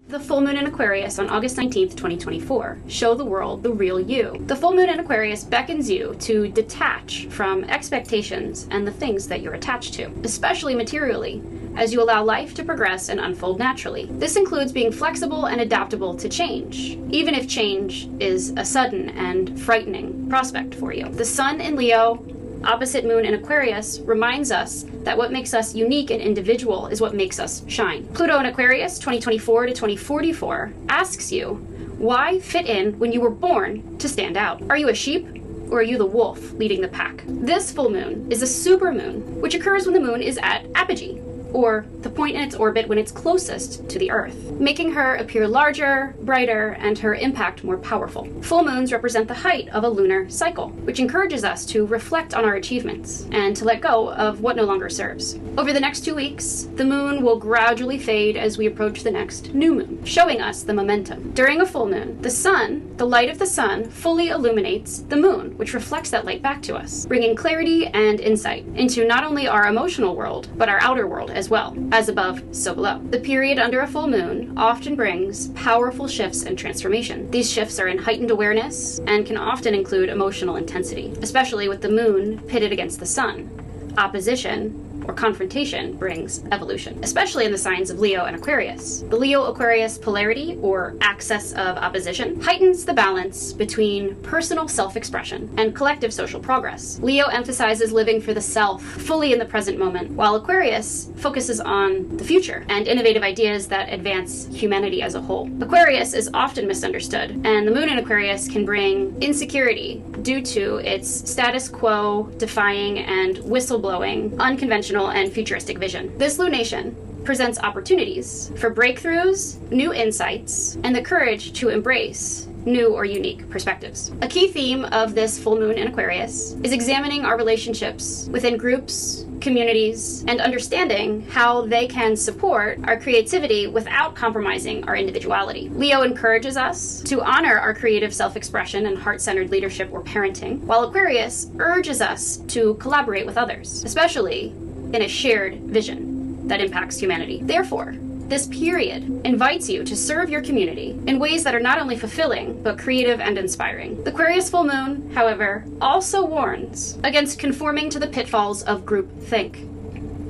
The full moon in Aquarius on August 19th, 2024. Show the world the real you. The full moon in Aquarius beckons you to detach from expectations and the things that you're attached to, especially materially, as you allow life to progress and unfold naturally. This includes being flexible and adaptable to change, even if change is a sudden and frightening prospect for you. The sun in Leo, opposite moon in Aquarius, reminds us that what makes us unique and individual is what makes us shine. Pluto in Aquarius, 2024 to 2044, asks you, why fit in when you were born to stand out? Are you a sheep? Or are you the wolf leading the pack? This full moon is a supermoon, which occurs when the moon is at apogee, or the point in its orbit when it's closest to the Earth, making her appear larger, brighter, and her impact more powerful. Full moons represent the height of a lunar cycle, which encourages us to reflect on our achievements and to let go of what no longer serves. Over the next 2 weeks, the moon will gradually fade as we approach the next new moon, showing us the momentum. During a full moon, the sun, the light of the sun, fully illuminates the moon, which reflects that light back to us, bringing clarity and insight into not only our emotional world, but our outer world as well. As above, so below. The period under a full moon often brings powerful shifts and transformation. These shifts are in heightened awareness and can often include emotional intensity, especially with the moon pitted against the sun. Opposition or confrontation brings evolution, especially in the signs of Leo and Aquarius. The Leo-Aquarius polarity, or axis of opposition, heightens the balance between personal self-expression and collective social progress. Leo emphasizes living for the self, fully in the present moment, while Aquarius focuses on the future and innovative ideas that advance humanity as a whole. Aquarius is often misunderstood, and the moon in Aquarius can bring insecurity due to its status quo defying and whistleblowing, unconventional and futuristic vision. This lunation presents opportunities for breakthroughs, new insights, and the courage to embrace new or unique perspectives. A key theme of this full moon in Aquarius is examining our relationships within groups, communities, and understanding how they can support our creativity without compromising our individuality. Leo encourages us to honor our creative self-expression and heart-centered leadership or parenting, while Aquarius urges us to collaborate with others, especially in a shared vision that impacts humanity. Therefore, this period invites you to serve your community in ways that are not only fulfilling, but creative and inspiring. The Aquarius full moon, however, also warns against conforming to the pitfalls of groupthink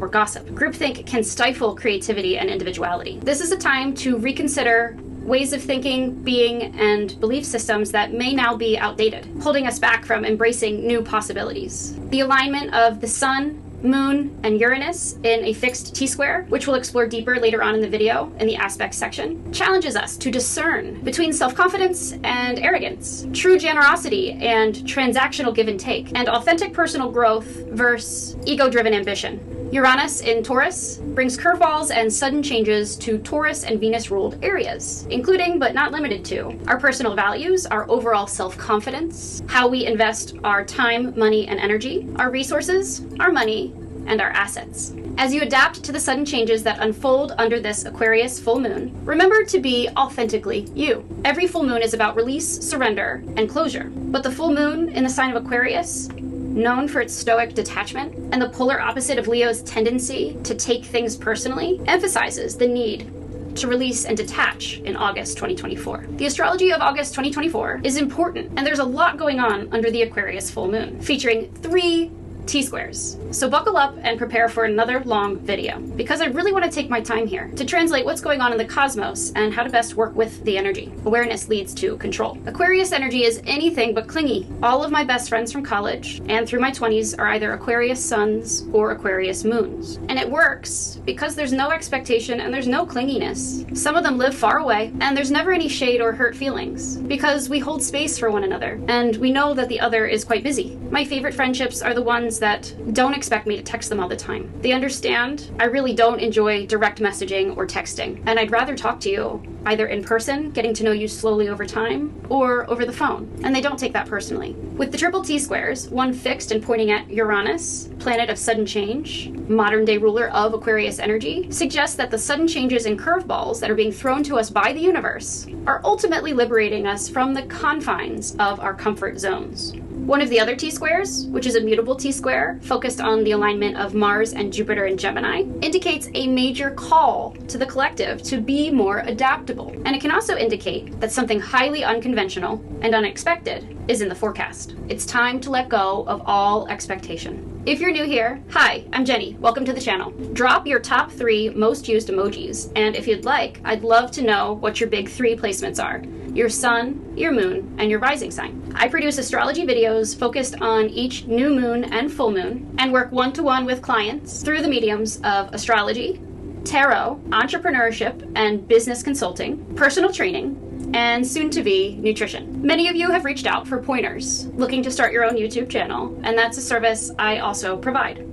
or gossip. Groupthink can stifle creativity and individuality. This is a time to reconsider ways of thinking, being, and belief systems that may now be outdated, holding us back from embracing new possibilities. The alignment of the sun, moon, and Uranus in a fixed T-square, which we'll explore deeper later on in the video in the aspects section, challenges us to discern between self-confidence and arrogance, true generosity and transactional give and take, and authentic personal growth versus ego-driven ambition. Uranus in Taurus brings curveballs and sudden changes to Taurus and Venus-ruled areas, including but not limited to our personal values, our overall self-confidence, how we invest our time, money, and energy, our resources, our money, and our assets. As you adapt to the sudden changes that unfold under this Aquarius full moon, remember to be authentically you. Every full moon is about release, surrender, and closure. But the full moon in the sign of Aquarius, known for its stoic detachment and the polar opposite of Leo's tendency to take things personally, emphasizes the need to release and detach in August 2024. The astrology of August 2024 is important, and there's a lot going on under the Aquarius full moon, featuring 3 T-squares. So buckle up and prepare for another long video, because I really want to take my time here to translate what's going on in the cosmos and how to best work with the energy. Awareness leads to control. Aquarius energy is anything but clingy. All of my best friends from college and through my 20s are either Aquarius suns or Aquarius moons. And it works because there's no expectation and there's no clinginess. Some of them live far away, and there's never any shade or hurt feelings because we hold space for one another and we know that the other is quite busy. My favorite friendships are the ones that don't expect me to text them all the time. They understand I really don't enjoy direct messaging or texting, and I'd rather talk to you either in person, getting to know you slowly over time, or over the phone, and they don't take that personally. With the triple T-squares, one fixed and pointing at Uranus, planet of sudden change, modern-day ruler of Aquarius energy, suggests that the sudden changes and curveballs that are being thrown to us by the universe are ultimately liberating us from the confines of our comfort zones. One of the other T-squares, which is a mutable T-square focused on the alignment of Mars and Jupiter in Gemini, indicates a major call to the collective to be more adaptable. And it can also indicate that something highly unconventional and unexpected is in the forecast. It's time to let go of all expectation. If you're new here, hi, I'm Jenny. Welcome to the channel. Drop your top 3 most used emojis, and if you'd like, I'd love to know what your big 3 placements are: your sun, your moon, and your rising sign. I produce astrology videos focused on each new moon and full moon, and work one-to-one with clients through the mediums of astrology, tarot, entrepreneurship and business consulting, personal training, and soon-to-be nutrition. Many of you have reached out for pointers, looking to start your own YouTube channel, and that's a service I also provide.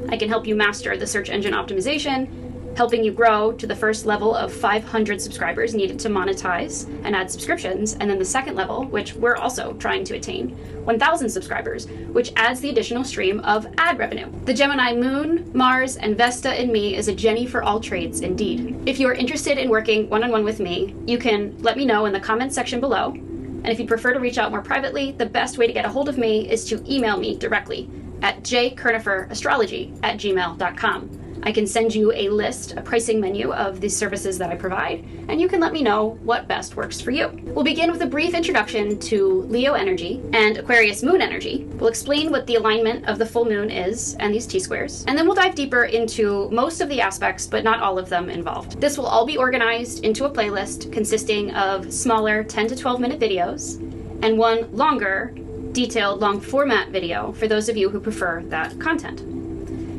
I can help you master the search engine optimization, helping you grow to the first level of 500 subscribers needed to monetize and add subscriptions, and then the second level, which we're also trying to attain, 1,000 subscribers, which adds the additional stream of ad revenue. The Gemini Moon, Mars, and Vesta in me is a Jenny for all trades indeed. If you are interested in working one-on-one with me, you can let me know in the comments section below, and if you'd prefer to reach out more privately, the best way to get a hold of me is to email me directly at jkernifferastrology@gmail.com. I can send you a list, a pricing menu of the services that I provide, and you can let me know what best works for you. We'll begin with a brief introduction to Leo energy and Aquarius Moon energy. We'll explain what the alignment of the full moon is and these T-squares, and then we'll dive deeper into most of the aspects, but not all of them involved. This will all be organized into a playlist consisting of smaller 10 to 12 minute videos and one longer, detailed, long format video for those of you who prefer that content.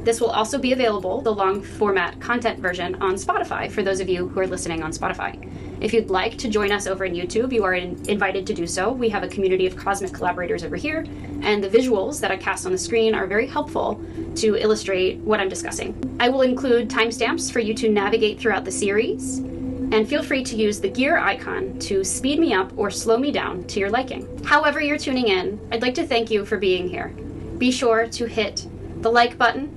This will also be available, the long format content version, on Spotify for those of you who are listening on Spotify. If you'd like to join us over in YouTube, you are invited to do so. We have a community of cosmic collaborators over here, and the visuals that I cast on the screen are very helpful to illustrate what I'm discussing. I will include timestamps for you to navigate throughout the series, and feel free to use the gear icon to speed me up or slow me down to your liking. However you're tuning in, I'd like to thank you for being here. Be sure to hit the like button,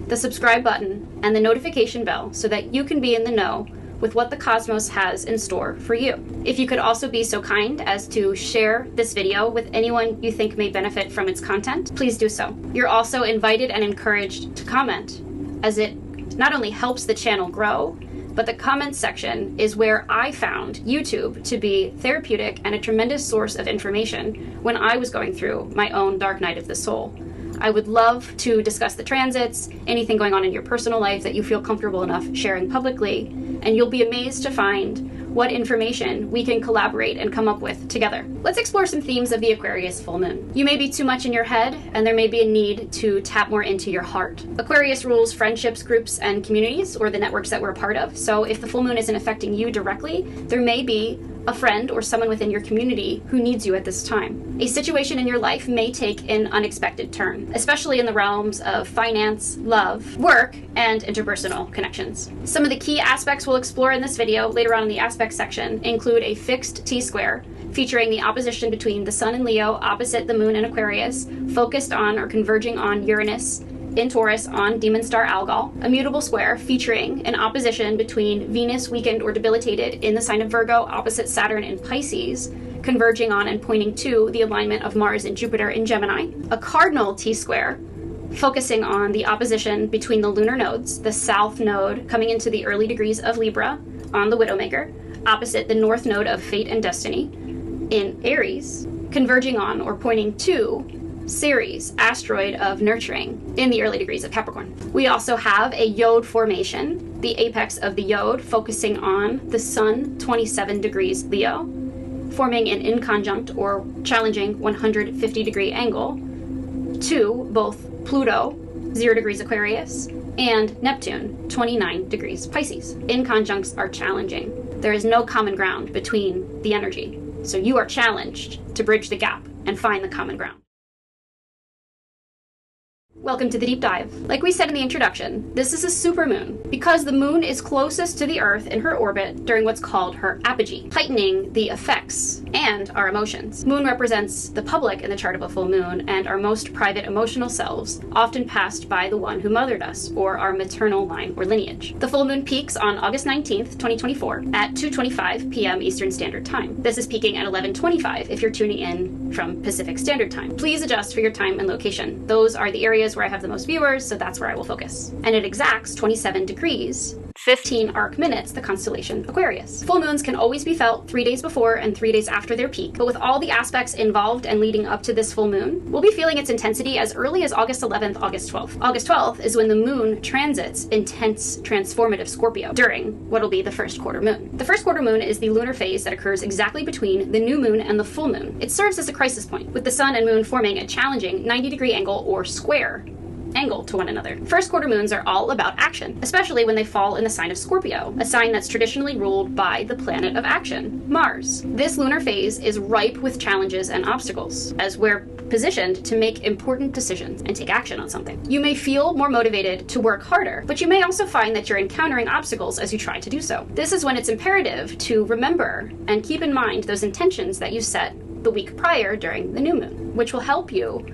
the subscribe button, and the notification bell so that you can be in the know with what the cosmos has in store for you. If you could also be so kind as to share this video with anyone you think may benefit from its content, please do so. You're also invited and encouraged to comment, as it not only helps the channel grow, but the comments section is where I found YouTube to be therapeutic and a tremendous source of information when I was going through my own dark night of the soul. I would love to discuss the transits, anything going on in your personal life that you feel comfortable enough sharing publicly, and you'll be amazed to find what information we can collaborate and come up with together. Let's explore some themes of the Aquarius full moon. You may be too much in your head, and there may be a need to tap more into your heart. Aquarius rules friendships, groups, and communities, or the networks that we're a part of. So if the full moon isn't affecting you directly, there may be a friend or someone within your community who needs you at this time. A situation in your life may take an unexpected turn, especially in the realms of finance, love, work, and interpersonal connections. Some of the key aspects we'll explore in this video later on in the aspect section include a fixed T-square featuring the opposition between the Sun in Leo opposite the Moon in Aquarius, focused on or converging on Uranus in Taurus on Demon Star Algol, a mutable square featuring an opposition between Venus weakened or debilitated in the sign of Virgo opposite Saturn in Pisces, converging on and pointing to the alignment of Mars and Jupiter in Gemini, a cardinal T-square focusing on the opposition between the lunar nodes, the south node coming into the early degrees of Libra on the Widowmaker, opposite the north node of Fate and Destiny in Aries, converging on or pointing to Ceres, asteroid of nurturing, in the early degrees of Capricorn. We also have a Yod formation, the apex of the Yod, focusing on the Sun, 27 degrees Leo, forming an inconjunct or challenging 150-degree angle to both Pluto, 0 degrees Aquarius, and Neptune, 29 degrees Pisces. Inconjuncts are challenging. There is no common ground between the energy, so you are challenged to bridge the gap and find the common ground. Welcome to the deep dive. Like we said in the introduction, this is a supermoon because the moon is closest to the Earth in her orbit during what's called her apogee, heightening the effects and our emotions. Moon represents the public in the chart of a full moon and our most private emotional selves, often passed by the one who mothered us, or our maternal line or lineage. The full moon peaks on August 19th, 2024 at 2:25 p.m. Eastern Standard Time. This is peaking at 11:25 if you're tuning in p.m. from Pacific Standard Time. Please adjust for your time and location. Those are the areas where I have the most viewers, so that's where I will focus. And it exacts 27 degrees, 15 arc minutes, the constellation Aquarius. Full moons can always be felt 3 days before and 3 days after their peak, but with all the aspects involved and leading up to this full moon, we'll be feeling its intensity as early as August 11th, August 12th. August 12th is when the moon transits intense transformative Scorpio during what'll be the first quarter moon. The first quarter moon is the lunar phase that occurs exactly between the new moon and the full moon. It serves as a crisis point, with the sun and moon forming a challenging 90-degree angle or square angle to one another. First quarter moons are all about action, especially when they fall in the sign of Scorpio, a sign that's traditionally ruled by the planet of action, Mars. This lunar phase is ripe with challenges and obstacles, as we're positioned to make important decisions and take action on something. You may feel more motivated to work harder, but you may also find that you're encountering obstacles as you try to do so. This is when it's imperative to remember and keep in mind those intentions that you set the week prior during the new moon, which will help you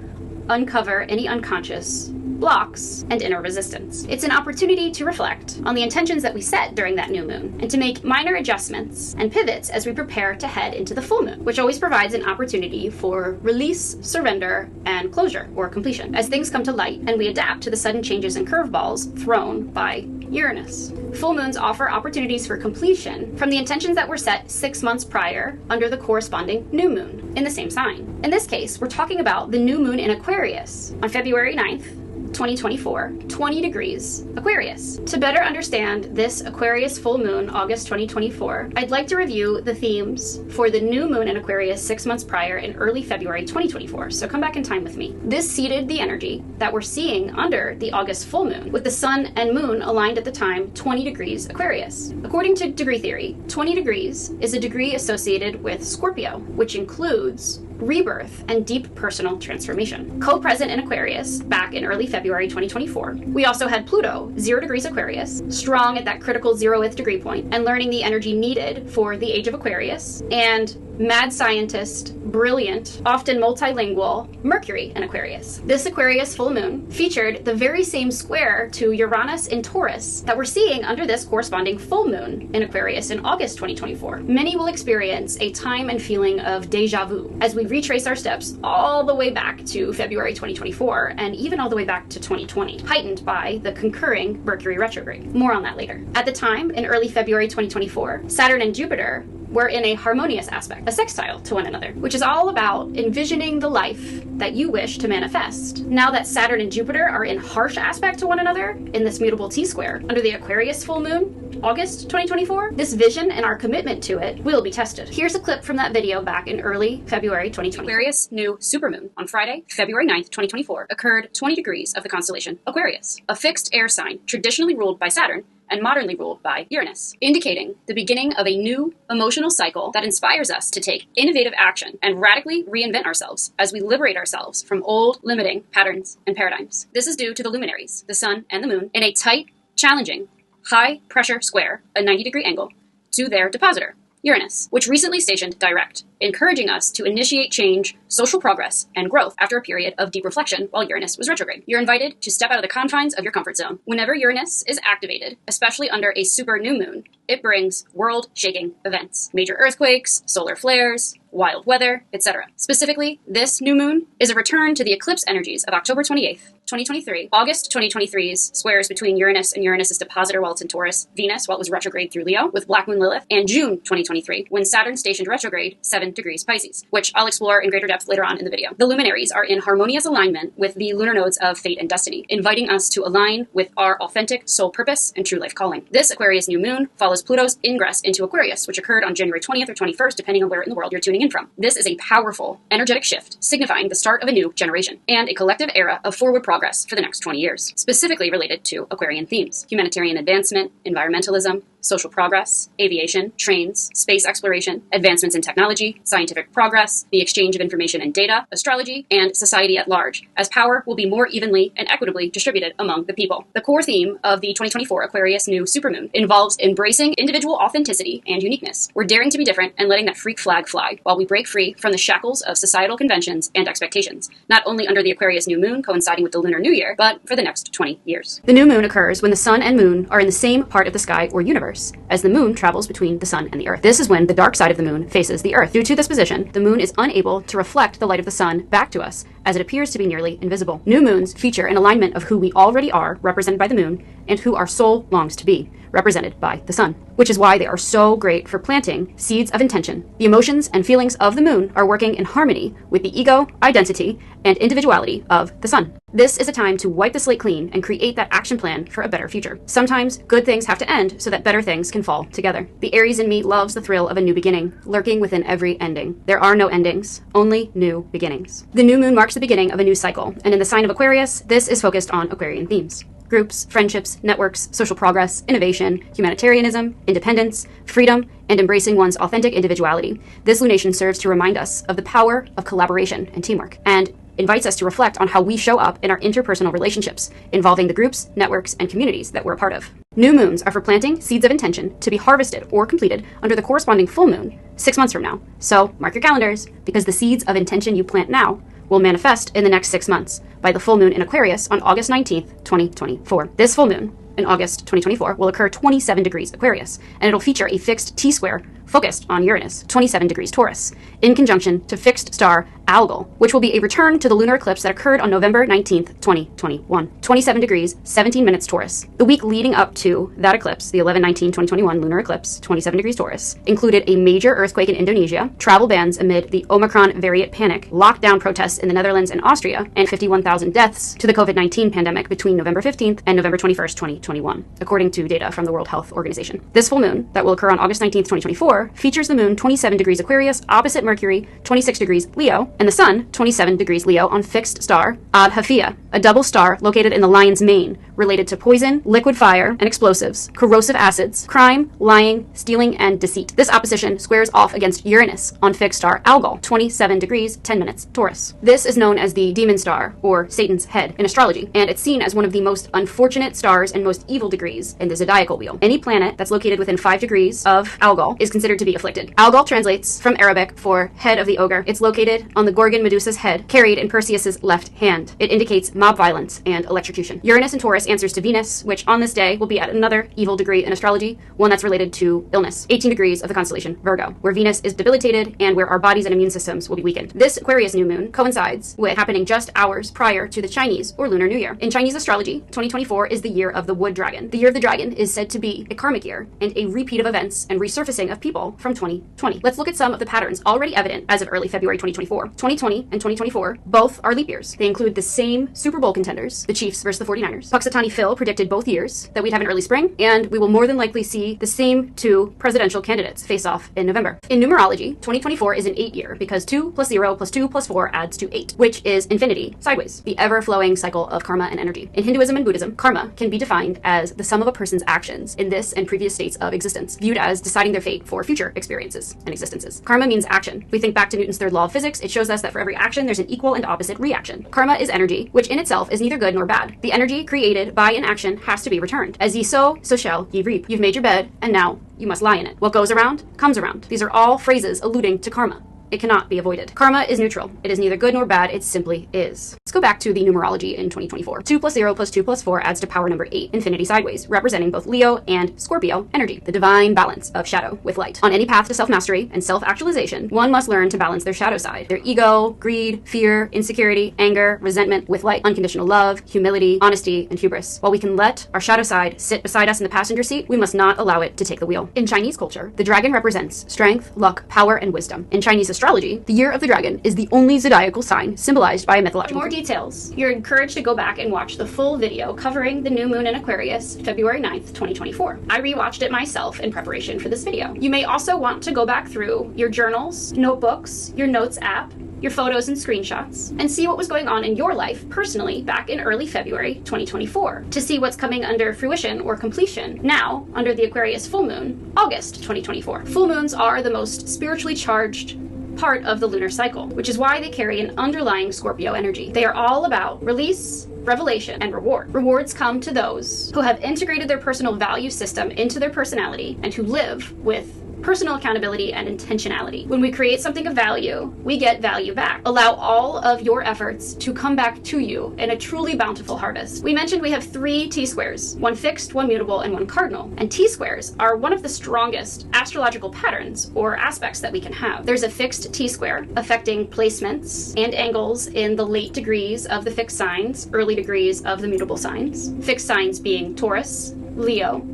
uncover any unconscious blocks and inner resistance. It's an opportunity to reflect on the intentions that we set during that new moon and to make minor adjustments and pivots as we prepare to head into the full moon, which always provides an opportunity for release, surrender, and closure or completion as things come to light and we adapt to the sudden changes and curveballs thrown by Uranus. Full moons offer opportunities for completion from the intentions that were set 6 months prior under the corresponding new moon in the same sign. In this case, we're talking about the new moon in Aquarius on February 9th, 2024, 20 degrees Aquarius. To better understand this Aquarius full moon, August 2024, I'd like to review the themes for the new moon in Aquarius 6 months prior in early February 2024. So come back in time with me. This seeded the energy that we're seeing under the August full moon, with the sun and moon aligned at the time 20 degrees Aquarius. According to degree theory, 20 degrees is a degree associated with Scorpio, which includes rebirth and deep personal transformation. Co-present in Aquarius back in early February 2024, we also had Pluto, 0 degrees Aquarius, strong at that critical 0th degree point and learning the energy needed for the age of Aquarius, and mad scientist, brilliant, often multilingual Mercury in Aquarius. This Aquarius full moon featured the very same square to Uranus in Taurus that we're seeing under this corresponding full moon in Aquarius in August 2024. Many will experience a time and feeling of deja vu as we retrace our steps all the way back to February 2024 and even all the way back to 2020, heightened by the concurring Mercury retrograde. More on that later. At the time, in early February 2024, Saturn and Jupiter were in a harmonious aspect, a sextile to one another, which is all about envisioning the life that you wish to manifest. Now that Saturn and Jupiter are in harsh aspect to one another in this mutable T-square under the Aquarius full moon, August 2024, this vision and our commitment to it will be tested. Here's a clip from that video back in early February 2020. Aquarius new supermoon on Friday, February 9th, 2024, occurred 20 degrees of the constellation Aquarius, a fixed air sign traditionally ruled by Saturn and modernly ruled by Uranus, indicating the beginning of a new emotional cycle that inspires us to take innovative action and radically reinvent ourselves as we liberate ourselves from old, limiting patterns and paradigms. This is due to the luminaries, the sun and the moon, in a tight, challenging, high-pressure square, a 90-degree angle, to their depositor, Uranus, which recently stationed direct, encouraging us to initiate change, social progress, and growth after a period of deep reflection while Uranus was retrograde. You're invited to step out of the confines of your comfort zone. Whenever Uranus is activated, especially under a super new moon, it brings world-shaking events, major earthquakes, solar flares, wild weather, etc. Specifically, this new moon is a return to the eclipse energies of October 28th, 2023, August 2023's squares between Uranus and Uranus's depositor while it's in Taurus, Venus while it was retrograde through Leo with Black Moon Lilith, and June 2023 when Saturn stationed retrograde 7 degrees Pisces, which I'll explore in greater depth later on in the video. The luminaries are in harmonious alignment with the lunar nodes of fate and destiny, inviting us to align with our authentic soul purpose and true life calling. This Aquarius new moon follows Pluto's ingress into Aquarius, which occurred on January 20th or 21st, depending on where in the world you're tuning in from. This is a powerful, energetic shift, signifying the start of a new generation and a collective era of forward progress for the next 20 years, specifically related to Aquarian themes: humanitarian advancement, environmentalism, social progress, aviation, trains, space exploration, advancements in technology, scientific progress, the exchange of information and data, astrology, and society at large, as power will be more evenly and equitably distributed among the people. The core theme of the 2024 Aquarius new supermoon involves embracing individual authenticity and uniqueness. We're daring to be different and letting that freak flag fly while we break free from the shackles of societal conventions and expectations, not only under the Aquarius new moon coinciding with the Lunar New Year, but for the next 20 years. The new moon occurs when the sun and moon are in the same part of the sky or universe force as the moon travels between the sun and the earth. This is when the dark side of the moon faces the earth. Due to this position, the moon is unable to reflect the light of the sun back to us, as it appears to be nearly invisible. New moons feature an alignment of who we already are, represented by the moon, and who our soul longs to be, represented by the sun, which is why they are so great for planting seeds of intention. The emotions and feelings of the moon are working in harmony with the ego, identity, and individuality of the sun. This is a time to wipe the slate clean and create that action plan for a better future. Sometimes good things have to end so that better things can fall together. The Aries in me loves the thrill of a new beginning, lurking within every ending. There are no endings, only new beginnings. The new moon marks the beginning of a new cycle, and in the sign of Aquarius, this is focused on Aquarian themes. Groups, friendships, networks, social progress, innovation, humanitarianism, independence, freedom, and embracing one's authentic individuality. This lunation serves to remind us of the power of collaboration and teamwork, and invites us to reflect on how we show up in our interpersonal relationships, involving the groups, networks, and communities that we're a part of. New moons are for planting seeds of intention to be harvested or completed under the corresponding full moon 6 months from now. So mark your calendars, because the seeds of intention you plant now will manifest in the next 6 months by the full moon in Aquarius on August 19th, 2024. This full moon in August 2024 will occur 27 degrees Aquarius, and it'll feature a fixed T-square focused on Uranus, 27 degrees Taurus, in conjunction to fixed star Algol, which will be a return to the lunar eclipse that occurred on November 19th, 2021. 27 degrees, 17 minutes Taurus. The week leading up to that eclipse, the 11/19/2021 lunar eclipse, 27 degrees Taurus, included a major earthquake in Indonesia, travel bans amid the Omicron variant panic, lockdown protests in the Netherlands and Austria, and 51,000 deaths to the COVID-19 pandemic between November 15th and November 21st, 2021, according to data from the World Health Organization. This full moon, that will occur on August 19th, 2024, features the moon 27 degrees Aquarius opposite Mercury, 26 degrees Leo, and the sun 27 degrees Leo on fixed star Adaptable, a double star located in the lion's mane, related to poison, liquid fire, and explosives, corrosive acids, crime, lying, stealing, and deceit. This opposition squares off against Uranus on fixed star Algol, 27 degrees, 10 minutes Taurus. This is known as the demon star, or Satan's head, in astrology, and it's seen as one of the most unfortunate stars and most evil degrees in the zodiacal wheel. Any planet that's located within 5 degrees of Algol is considered to be afflicted. Algol translates from Arabic for head of the ogre. It's located on the Gorgon Medusa's head, carried in Perseus's left hand. It indicates mob violence and electrocution. Uranus in Taurus answers to Venus, which on this day will be at another evil degree in astrology, one that's related to illness, 18 degrees of the constellation Virgo, where Venus is debilitated and where our bodies and immune systems will be weakened. This Aquarius new moon coincides with happening just hours prior to the Chinese or Lunar New Year. In Chinese astrology, 2024 is the year of the wood dragon. The year of the dragon is said to be a karmic year and a repeat of events and resurfacing of people from 2020. Let's look at some of the patterns already evident as of early February 2024. 2020 and 2024 both are leap years. They include the same Super Bowl contenders, the Chiefs versus the 49ers. Puxatani Phil predicted both years that we'd have an early spring, and we will more than likely see the same two presidential candidates face off in November. In numerology, 2024 is an 8 year because 2 plus 0 plus 2 plus 4 adds to 8, which is infinity sideways, the ever-flowing cycle of karma and energy. In Hinduism and Buddhism, karma can be defined as the sum of a person's actions in this and previous states of existence, viewed as deciding their fate for future experiences and existences. Karma means action. If we think back to Newton's third law of physics, it shows us that for every action, there's an equal and opposite reaction. Karma is energy, which in itself is neither good nor bad. The energy created by an action has to be returned. As ye sow, so shall ye reap. You've made your bed, and now you must lie in it. What goes around, comes around. These are all phrases alluding to karma. It cannot be avoided. Karma is neutral. It is neither good nor bad. It simply is. Let's go back to the numerology in 2024. 2 plus 0 plus 2 plus 4 adds to power number 8, infinity sideways, representing both Leo and Scorpio energy, the divine balance of shadow with light. On any path to self-mastery and self-actualization, one must learn to balance their shadow side, their ego, greed, fear, insecurity, anger, resentment with light, unconditional love, humility, honesty, and hubris. While we can let our shadow side sit beside us in the passenger seat, we must not allow it to take the wheel. In Chinese culture, the dragon represents strength, luck, power, and wisdom. In Chinese astrology, the year of the dragon is the only zodiacal sign symbolized by a mythological. For more details, you're encouraged to go back and watch the full video covering the new moon in Aquarius, February 9th, 2024. I rewatched it myself in preparation for this video. You may also want to go back through your journals, notebooks, your notes app, your photos and screenshots, and see what was going on in your life personally back in early February 2024 to see what's coming under fruition or completion now under the Aquarius full moon, August 2024. Full moons are the most spiritually charged part of the lunar cycle, which is why they carry an underlying Scorpio energy. They are all about release, revelation, and reward. Rewards come to those who have integrated their personal value system into their personality and who live with personal accountability and intentionality. When we create something of value, we get value back. Allow all of your efforts to come back to you in a truly bountiful harvest. We mentioned we have 3 T-squares, one fixed, one mutable, and one cardinal. And T-squares are one of the strongest astrological patterns or aspects that we can have. There's a fixed T-square affecting placements and angles in the late degrees of the fixed signs, early degrees of the mutable signs. Fixed signs being Taurus, Leo,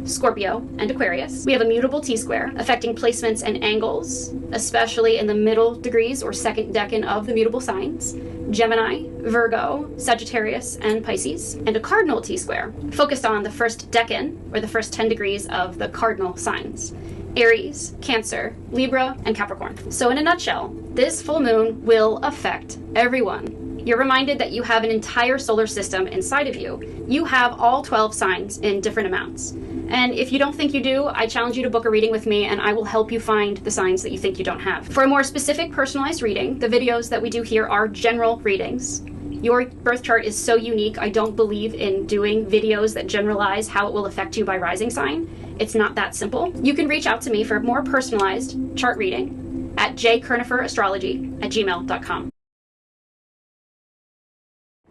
Scorpio, and Aquarius. We have a mutable T-square affecting placements and angles, especially in the middle degrees or second decan of the mutable signs, Gemini, Virgo, Sagittarius, and Pisces, and a cardinal T-square focused on the first decan or the first 10 degrees of the cardinal signs, Aries, Cancer, Libra, and Capricorn. So in a nutshell, this full moon will affect everyone. You're reminded that you have an entire solar system inside of you. You have all 12 signs in different amounts. And if you don't think you do, I challenge you to book a reading with me and I will help you find the signs that you think you don't have. For a more specific personalized reading, the videos that we do here are general readings. Your birth chart is so unique, I don't believe in doing videos that generalize how it will affect you by rising sign. It's not that simple. You can reach out to me for a more personalized chart reading at jkerniferastrology@gmail.com.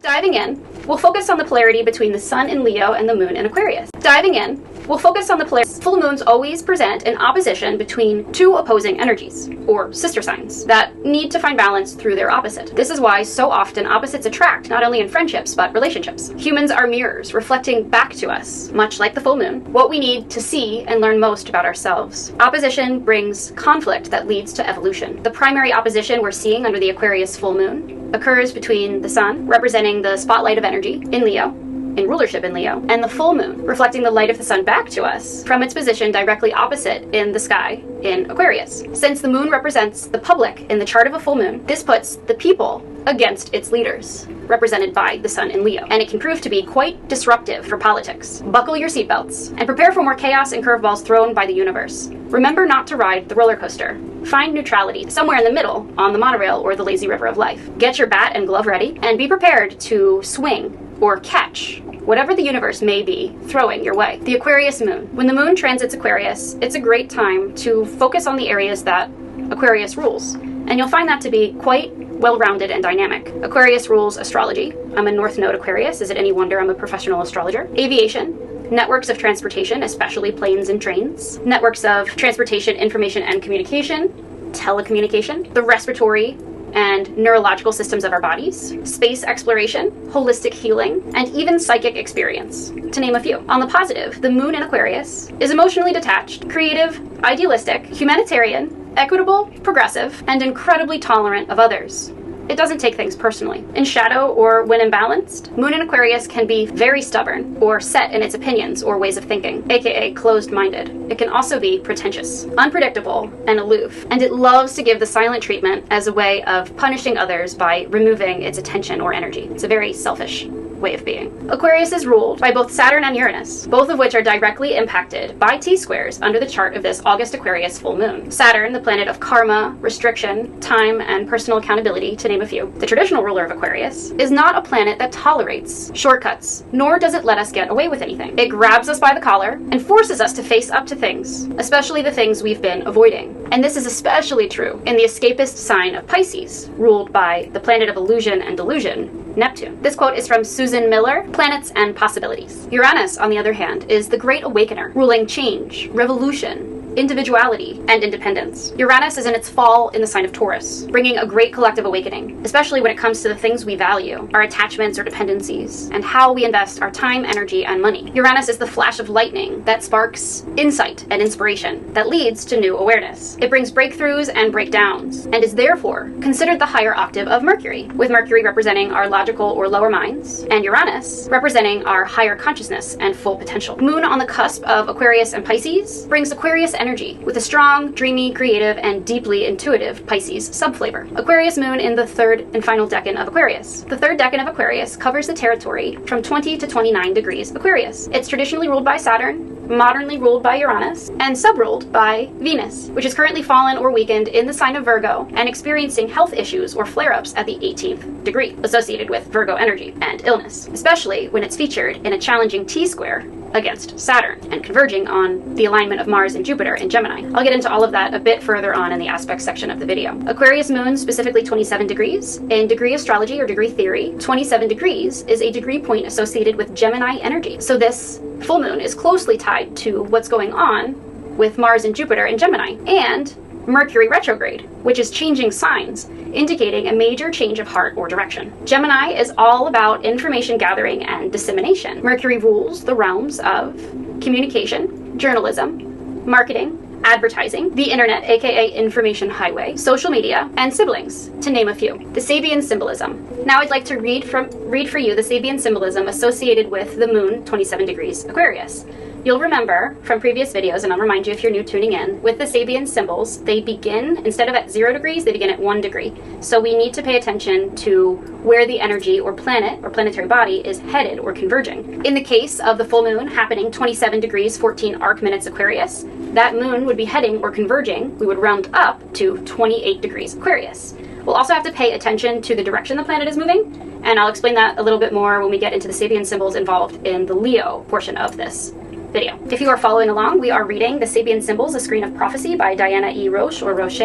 Diving in, we'll focus on the polarity between the sun in Leo and the moon in Aquarius. Diving in, we'll focus on the polarity. Full moons always present an opposition between 2 opposing energies, or sister signs, that need to find balance through their opposite. This is why so often opposites attract, not only in friendships, but relationships. Humans are mirrors, reflecting back to us, much like the full moon, what we need to see and learn most about ourselves. Opposition brings conflict that leads to evolution. The primary opposition we're seeing under the Aquarius full moon occurs between the sun, representing the spotlight of energy in Leo, in rulership in Leo, and the full moon, reflecting the light of the sun back to us from its position directly opposite in the sky in Aquarius. Since the moon represents the public in the chart of a full moon, this puts the people against its leaders, represented by the sun in Leo, and it can prove to be quite disruptive for politics. Buckle your seatbelts and prepare for more chaos and curveballs thrown by the universe. Remember not to ride the roller coaster. Find neutrality somewhere in the middle on the monorail or the lazy river of life. Get your bat and glove ready and be prepared to swing or catch whatever the universe may be throwing your way. The Aquarius moon. When the moon transits Aquarius, it's a great time to focus on the areas that Aquarius rules, and you'll find that to be quite well-rounded and dynamic. Aquarius rules astrology. I'm a North Node Aquarius. Is it any wonder I'm a professional astrologer? Aviation, networks of transportation, especially planes and trains, networks of transportation, information, and communication, telecommunication, the respiratory and neurological systems of our bodies, space exploration, holistic healing, and even psychic experience, to name a few. On the positive, the moon in Aquarius is emotionally detached, creative, idealistic, humanitarian, equitable, progressive, and incredibly tolerant of others. It doesn't take things personally. In shadow or when imbalanced, moon in Aquarius can be very stubborn or set in its opinions or ways of thinking, aka closed-minded. It can also be pretentious, unpredictable, and aloof, and it loves to give the silent treatment as a way of punishing others by removing its attention or energy. It's a very selfish way of being. Aquarius is ruled by both Saturn and Uranus, both of which are directly impacted by T-squares under the chart of this August Aquarius full moon. Saturn, the planet of karma, restriction, time, and personal accountability, to name a few. The traditional ruler of Aquarius is not a planet that tolerates shortcuts, nor does it let us get away with anything. It grabs us by the collar and forces us to face up to things, especially the things we've been avoiding. And this is especially true in the escapist sign of Pisces, ruled by the planet of illusion and delusion, Neptune. This quote is from Susan Miller, Planets and Possibilities. Uranus, on the other hand, is the great awakener, ruling change, revolution, individuality, and independence. Uranus is in its fall in the sign of Taurus, bringing a great collective awakening, especially when it comes to the things we value, our attachments or dependencies, and how we invest our time, energy, and money. Uranus is the flash of lightning that sparks insight and inspiration that leads to new awareness. It brings breakthroughs and breakdowns, and is therefore considered the higher octave of Mercury, with Mercury representing our logical or lower minds, and Uranus representing our higher consciousness and full potential. Moon on the cusp of Aquarius and Pisces brings Aquarius energy with a strong, dreamy, creative, and deeply intuitive Pisces subflavor. Aquarius moon in the third and final decan of Aquarius. The third decan of Aquarius covers the territory from 20 to 29 degrees Aquarius. It's traditionally ruled by Saturn, modernly ruled by Uranus, and subruled by Venus, which is currently fallen or weakened in the sign of Virgo and experiencing health issues or flare-ups at the 18th degree, associated with Virgo energy and illness, especially when it's featured in a challenging T-square against Saturn and converging on the alignment of Mars and Jupiter in Gemini. I'll get into all of that a bit further on in the aspects section of the video. Aquarius Moon, specifically 27 degrees. In degree astrology or degree theory, 27 degrees is a degree point associated with Gemini energy. So this full moon is closely tied to what's going on with Mars and Jupiter in Gemini, and Mercury retrograde, which is changing signs, indicating a major change of heart or direction. Gemini is all about information gathering and dissemination. Mercury rules the realms of communication, journalism, marketing, advertising, the internet, aka information highway, social media, and siblings, to name a few. The Sabian symbolism. Now I'd like to read for you the Sabian symbolism associated with the moon 27 degrees Aquarius. You'll remember from previous videos, and I'll remind you if you're new tuning in, with the Sabian symbols, they begin, instead of at 0 degrees, they begin at 1 degree. So we need to pay attention to where the energy or planet or planetary body is headed or converging. In the case of the full moon happening 27 degrees 14 arc minutes Aquarius, that moon would be heading or converging, we would round up to 28 degrees Aquarius. We'll also have to pay attention to the direction the planet is moving, and I'll explain that a little bit more when we get into the Sabian symbols involved in the Leo portion of this video. If you are following along, we are reading The Sabian Symbols, A Screen of Prophecy by Diana E. Roche or Roche,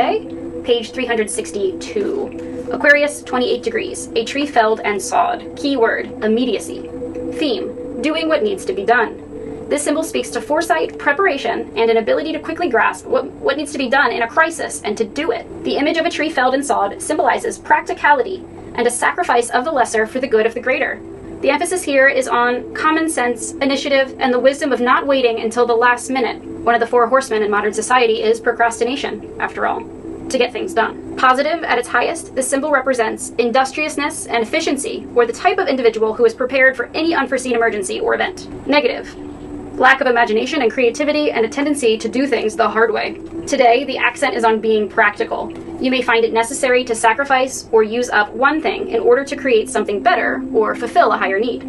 page 362. Aquarius, 28 degrees, a tree felled and sawed. Keyword, immediacy. Theme, doing what needs to be done. This symbol speaks to foresight, preparation, and an ability to quickly grasp what needs to be done in a crisis and to do it. The image of a tree felled and sawed symbolizes practicality and a sacrifice of the lesser for the good of the greater. The emphasis here is on common sense, initiative, and the wisdom of not waiting until the last minute. One of the 4 horsemen in modern society is procrastination, after all, to get things done. Positive at its highest, this symbol represents industriousness and efficiency, or the type of individual who is prepared for any unforeseen emergency or event. Negative, lack of imagination and creativity, and a tendency to do things the hard way. Today, the accent is on being practical. You may find it necessary to sacrifice or use up one thing in order to create something better or fulfill a higher need.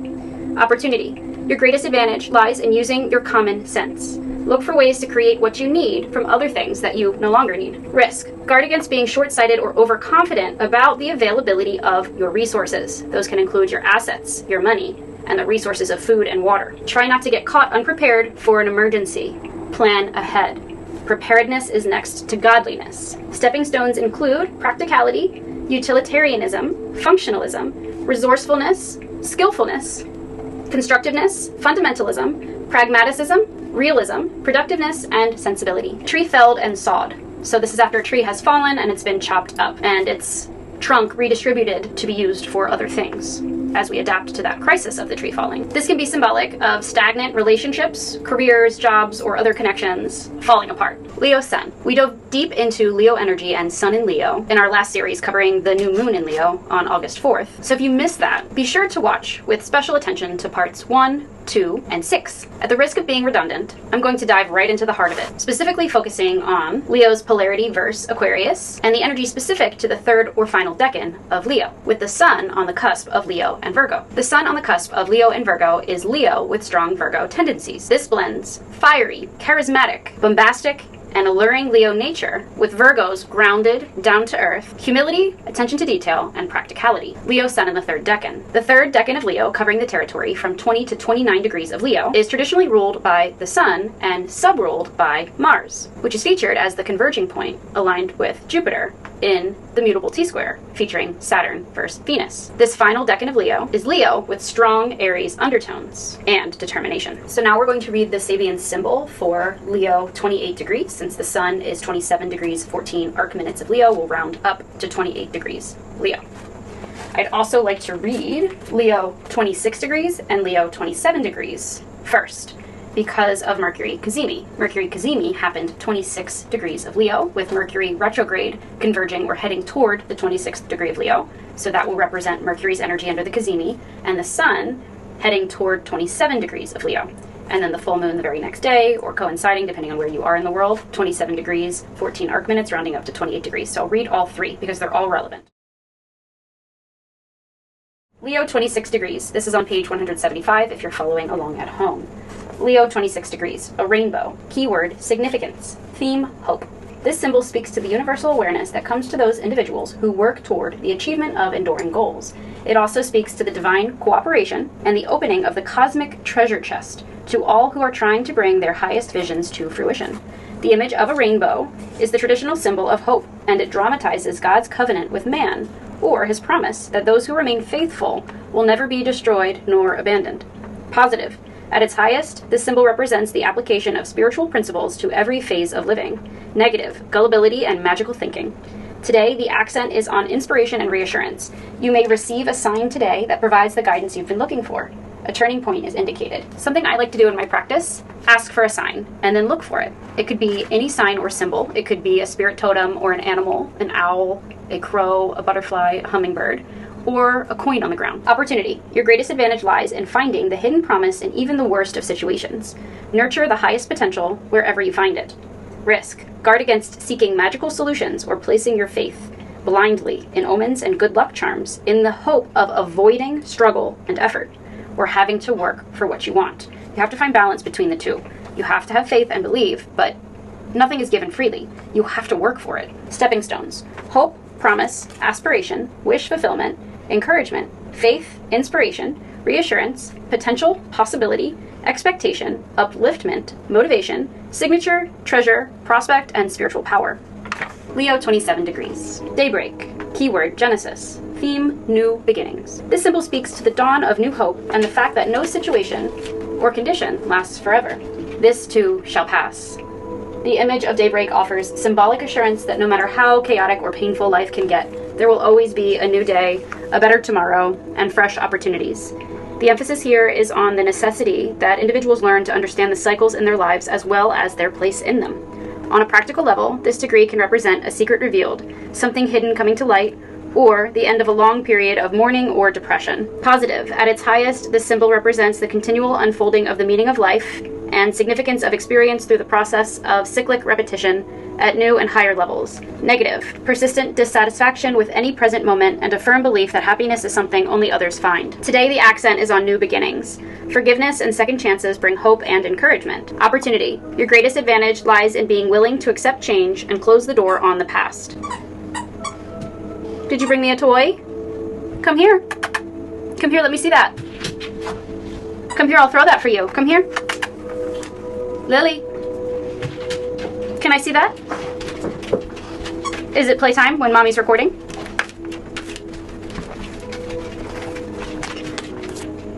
Opportunity. Your greatest advantage lies in using your common sense. Look for ways to create what you need from other things that you no longer need. Risk. Guard against being short-sighted or overconfident about the availability of your resources. Those can include your assets, your money, and the resources of food and water. Try not to get caught unprepared for an emergency. Plan ahead. Preparedness is next to godliness. Stepping stones include practicality, utilitarianism, functionalism, resourcefulness, skillfulness, constructiveness, fundamentalism, pragmaticism, realism, productiveness, and sensibility. Tree felled and sawed. So this is after a tree has fallen and it's been chopped up and its trunk redistributed to be used for other things as we adapt to that crisis of the tree falling. This can be symbolic of stagnant relationships, careers, jobs, or other connections falling apart. Leo Sun. We dove deep into Leo energy and Sun in Leo in our last series covering the new moon in Leo on August 4th. So if you missed that, be sure to watch with special attention to parts 1, 2, and 6. At the risk of being redundant, I'm going to dive right into the heart of it, specifically focusing on Leo's polarity versus Aquarius and the energy specific to the 3rd or final decan of Leo, with the Sun on the cusp of Leo and Virgo. The Sun on the cusp of Leo and Virgo is Leo with strong Virgo tendencies. This blends fiery, charismatic, bombastic, and alluring Leo nature with Virgo's grounded, down-to-earth, humility, attention to detail, and practicality. Leo Sun in the 3rd decan. The 3rd decan of Leo, covering the territory from 20 to 29 degrees of Leo, is traditionally ruled by the Sun and subruled by Mars, which is featured as the converging point aligned with Jupiter in the mutable T-square, featuring Saturn versus Venus. This final decan of Leo is Leo with strong Aries undertones and determination. So now we're going to read the Sabian symbol for Leo 28 degrees. Since the Sun is 27 degrees 14 arc minutes of Leo, we'll round up to 28 degrees Leo. I'd also like to read Leo 26 degrees and Leo 27 degrees first, because of Mercury Cazimi. Mercury Cazimi happened 26 degrees of Leo, with Mercury retrograde converging or heading toward the 26th degree of Leo. So that will represent Mercury's energy under the Cazimi, and the Sun heading toward 27 degrees of Leo. And then the full moon the very next day, or coinciding depending on where you are in the world, 27 degrees, 14 arc minutes, rounding up to 28 degrees. So I'll read all 3 because they're all relevant. Leo 26 degrees. This is on page 175 if you're following along at home. Leo 26 degrees, a rainbow. Keyword, significance. Theme, hope. This symbol speaks to the universal awareness that comes to those individuals who work toward the achievement of enduring goals. It also speaks to the divine cooperation and the opening of the cosmic treasure chest to all who are trying to bring their highest visions to fruition. The image of a rainbow is the traditional symbol of hope, and it dramatizes God's covenant with man, or his promise that those who remain faithful will never be destroyed nor abandoned. Positive. At its highest, this symbol represents the application of spiritual principles to every phase of living. Negative, gullibility and magical thinking. Today, the accent is on inspiration and reassurance. You may receive a sign today that provides the guidance you've been looking for. A turning point is indicated. Something I like to do in my practice, ask for a sign and then look for it. It could be any sign or symbol. It could be a spirit totem or an animal, an owl, a crow, a butterfly, a hummingbird, or a coin on the ground. Opportunity. Your greatest advantage lies in finding the hidden promise in even the worst of situations. Nurture the highest potential wherever you find it. Risk. Guard against seeking magical solutions or placing your faith blindly in omens and good luck charms in the hope of avoiding struggle and effort, or having to work for what you want. You have to find balance between the two. You have to have faith and believe, but nothing is given freely. You have to work for it. Stepping stones. Hope, promise, aspiration, wish fulfillment, encouragement, faith, inspiration, reassurance, potential, possibility, expectation, upliftment, motivation, signature, treasure, prospect, and spiritual power. Leo 27 degrees. Daybreak. Keyword, Genesis. Theme, new beginnings. This symbol speaks to the dawn of new hope and the fact that no situation or condition lasts forever. This too shall pass. The image of daybreak offers symbolic assurance that no matter how chaotic or painful life can get, there will always be a new day, a better tomorrow, and fresh opportunities. The emphasis here is on the necessity that individuals learn to understand the cycles in their lives as well as their place in them. On a practical level, this degree can represent a secret revealed, something hidden coming to light, or the end of a long period of mourning or depression. Positive. At its highest, this symbol represents the continual unfolding of the meaning of life and significance of experience through the process of cyclic repetition at new and higher levels. Negative. Persistent dissatisfaction with any present moment and a firm belief that happiness is something only others find. Today, the accent is on new beginnings. Forgiveness and second chances bring hope and encouragement. Opportunity. Your greatest advantage lies in being willing to accept change and close the door on the past. Did you bring me a toy? Come here. Come here, let me see that. Come here, I'll throw that for you. Come here. Lily. Can I see that? Is it playtime when mommy's recording?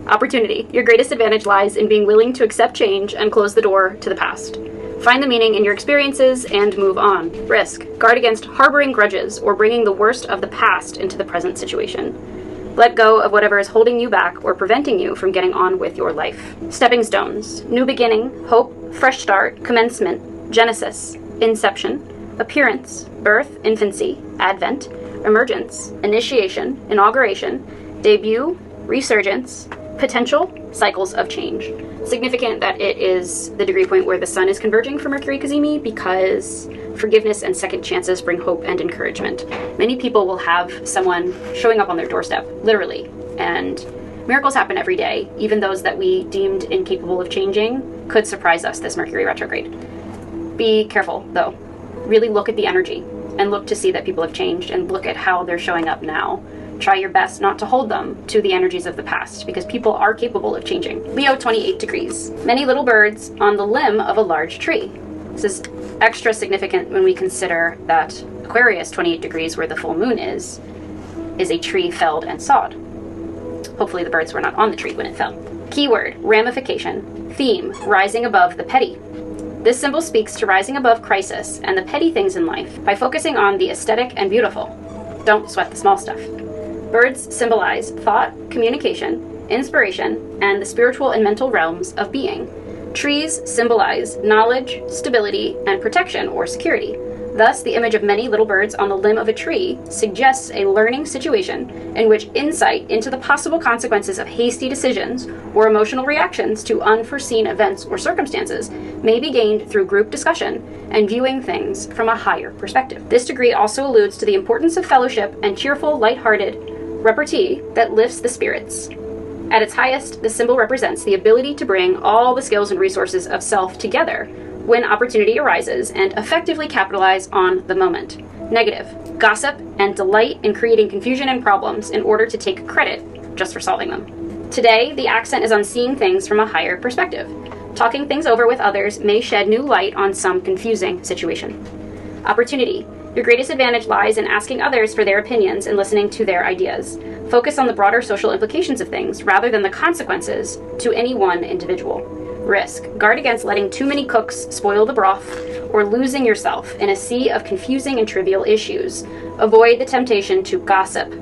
Opportunity. Your greatest advantage lies in being willing to accept change and close the door to the past. Find the meaning in your experiences and move on. Risk. Guard against harboring grudges or bringing the worst of the past into the present situation. Let go of whatever is holding you back or preventing you from getting on with your life. Stepping stones. New beginning, hope, fresh start, commencement, genesis, inception, appearance, birth, infancy, advent, emergence, initiation, inauguration, debut, resurgence, potential, cycles of change. Significant that it is the degree point where the sun is converging for Mercury Cazimi, because forgiveness and second chances bring hope and encouragement. Many people will have someone showing up on their doorstep, literally, and miracles happen every day. Even those that we deemed incapable of changing could surprise us this Mercury retrograde. Be careful, though. Really look at the energy and look to see that people have changed and look at how they're showing up now. Try your best not to hold them to the energies of the past, because people are capable of changing. Leo 28 degrees. Many little birds on the limb of a large tree. This is extra significant when we consider that Aquarius 28 degrees, where the full moon is a tree felled and sawed. Hopefully the birds were not on the tree when it fell. Keyword, ramification. Theme, rising above the petty. This symbol speaks to rising above crisis and the petty things in life by focusing on the aesthetic and beautiful. Don't sweat the small stuff. Birds symbolize thought, communication, inspiration, and the spiritual and mental realms of being. Trees symbolize knowledge, stability, and protection or security. Thus, the image of many little birds on the limb of a tree suggests a learning situation in which insight into the possible consequences of hasty decisions or emotional reactions to unforeseen events or circumstances may be gained through group discussion and viewing things from a higher perspective. This degree also alludes to the importance of fellowship and cheerful, lighthearted repartee that lifts the spirits. At its highest, the symbol represents the ability to bring all the skills and resources of self together when opportunity arises and effectively capitalize on the moment. Negative, gossip and delight in creating confusion and problems in order to take credit just for solving them. Today, the accent is on seeing things from a higher perspective. Talking things over with others may shed new light on some confusing situation. Opportunity. Your greatest advantage lies in asking others for their opinions and listening to their ideas. Focus on the broader social implications of things rather than the consequences to any one individual. Risk. Guard against letting too many cooks spoil the broth or losing yourself in a sea of confusing and trivial issues. Avoid the temptation to gossip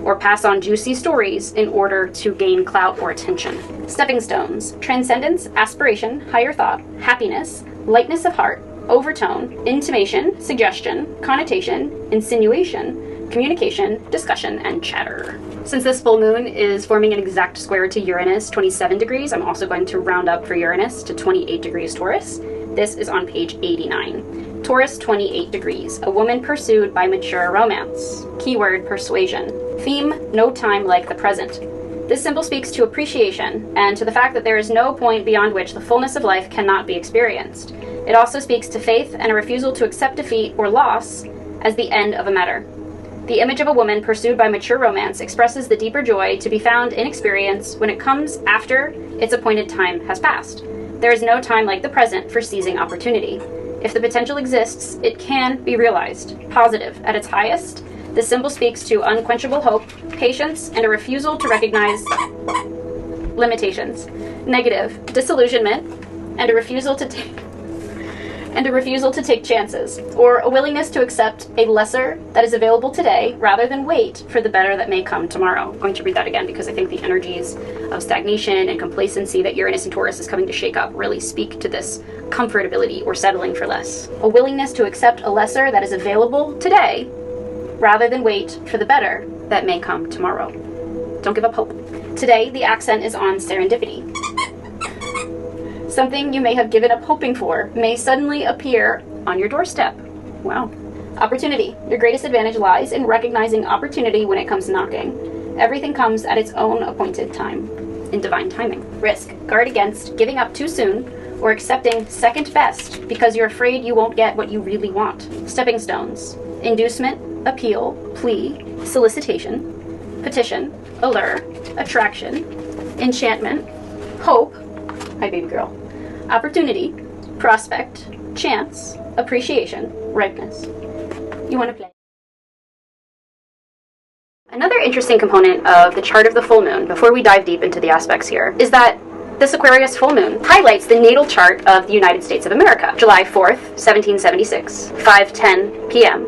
or pass on juicy stories in order to gain clout or attention. Stepping stones. Transcendence, aspiration, higher thought, happiness, lightness of heart, overtone, intimation, suggestion, connotation, insinuation, communication, discussion, and chatter. Since this full moon is forming an exact square to Uranus, 27 degrees, I'm also going to round up for Uranus to 28 degrees Taurus. This is on page 89. Taurus, 28 degrees. A woman pursued by mature romance. Keyword, persuasion. Theme, no time like the present. This symbol speaks to appreciation and to the fact that there is no point beyond which the fullness of life cannot be experienced. It also speaks to faith and a refusal to accept defeat or loss as the end of a matter. The image of a woman pursued by mature romance expresses the deeper joy to be found in experience when it comes after its appointed time has passed. There is no time like the present for seizing opportunity. If the potential exists, it can be realized. Positive. At its highest, the symbol speaks to unquenchable hope, patience, and a refusal to recognize limitations. Negative. Disillusionment and a refusal to take chances, or a willingness to accept a lesser that is available today rather than wait for the better that may come tomorrow. I'm going to read that again because I think the energies of stagnation and complacency that Uranus and Taurus is coming to shake up really speak to this comfortability or settling for less. A willingness to accept a lesser that is available today rather than wait for the better that may come tomorrow. Don't give up hope. Today, the accent is on serendipity. Something you may have given up hoping for may suddenly appear on your doorstep. Wow. Opportunity. Your greatest advantage lies in recognizing opportunity when it comes knocking. Everything comes at its own appointed time, in divine timing. Risk. Guard against giving up too soon or accepting second best because you're afraid you won't get what you really want. Stepping stones. Inducement, appeal, plea, solicitation, petition, allure, attraction, enchantment, hope. Hi, baby girl. Opportunity, prospect, chance, appreciation, ripeness. You want to play? Another interesting component of the chart of the full moon, before we dive deep into the aspects here, is that this Aquarius full moon highlights the natal chart of the United States of America. July 4th, 1776, 5:10 p.m.,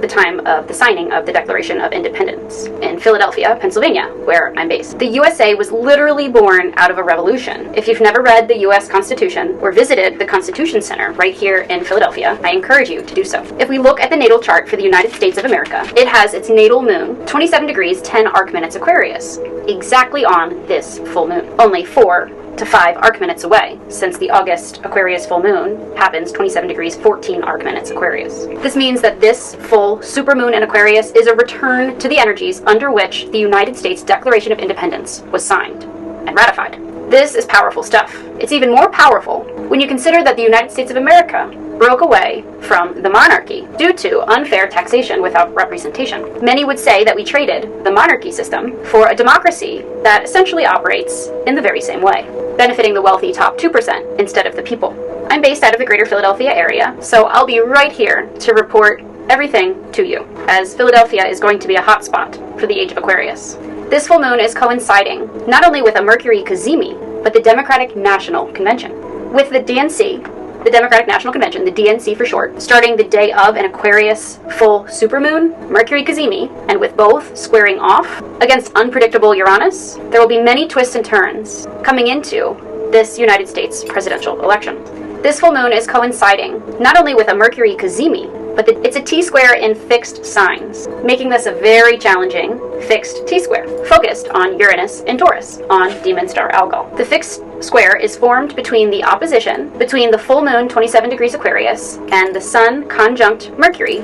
the time of the signing of the Declaration of Independence in Philadelphia, Pennsylvania, where I'm based. The USA was literally born out of a revolution. If you've never read the US Constitution or visited the Constitution Center right here in Philadelphia, I encourage you to do so. If we look at the natal chart for the United States of America, it has its natal moon, 27 degrees, 10 arc minutes Aquarius, exactly on this full moon. Only 4 to 5 arc minutes away, since the August Aquarius full moon happens 27 degrees 14 arc minutes Aquarius. This means that this full supermoon in Aquarius is a return to the energies under which the United States Declaration of Independence was signed and ratified. This is powerful stuff. It's even more powerful when you consider that the United States of America broke away from the monarchy due to unfair taxation without representation. Many would say that we traded the monarchy system for a democracy that essentially operates in the very same way, benefiting the wealthy top 2% instead of the people. I'm based out of the greater Philadelphia area, so I'll be right here to report everything to you, as Philadelphia is going to be a hotspot for the age of Aquarius. This full moon is coinciding not only with a Mercury cazimi, but the Democratic National Convention. With the DNC, the Democratic National Convention, the DNC for short, starting the day of an Aquarius full supermoon, Mercury cazimi, and with both squaring off against unpredictable Uranus, there will be many twists and turns coming into this United States presidential election. This full moon is coinciding not only with a Mercury cazimi, but it's a T-square in fixed signs, making this a very challenging fixed T-square, focused on Uranus and Taurus, on Demon Star Algol. The fixed square is formed between the opposition between the full moon 27 degrees Aquarius and the Sun conjunct Mercury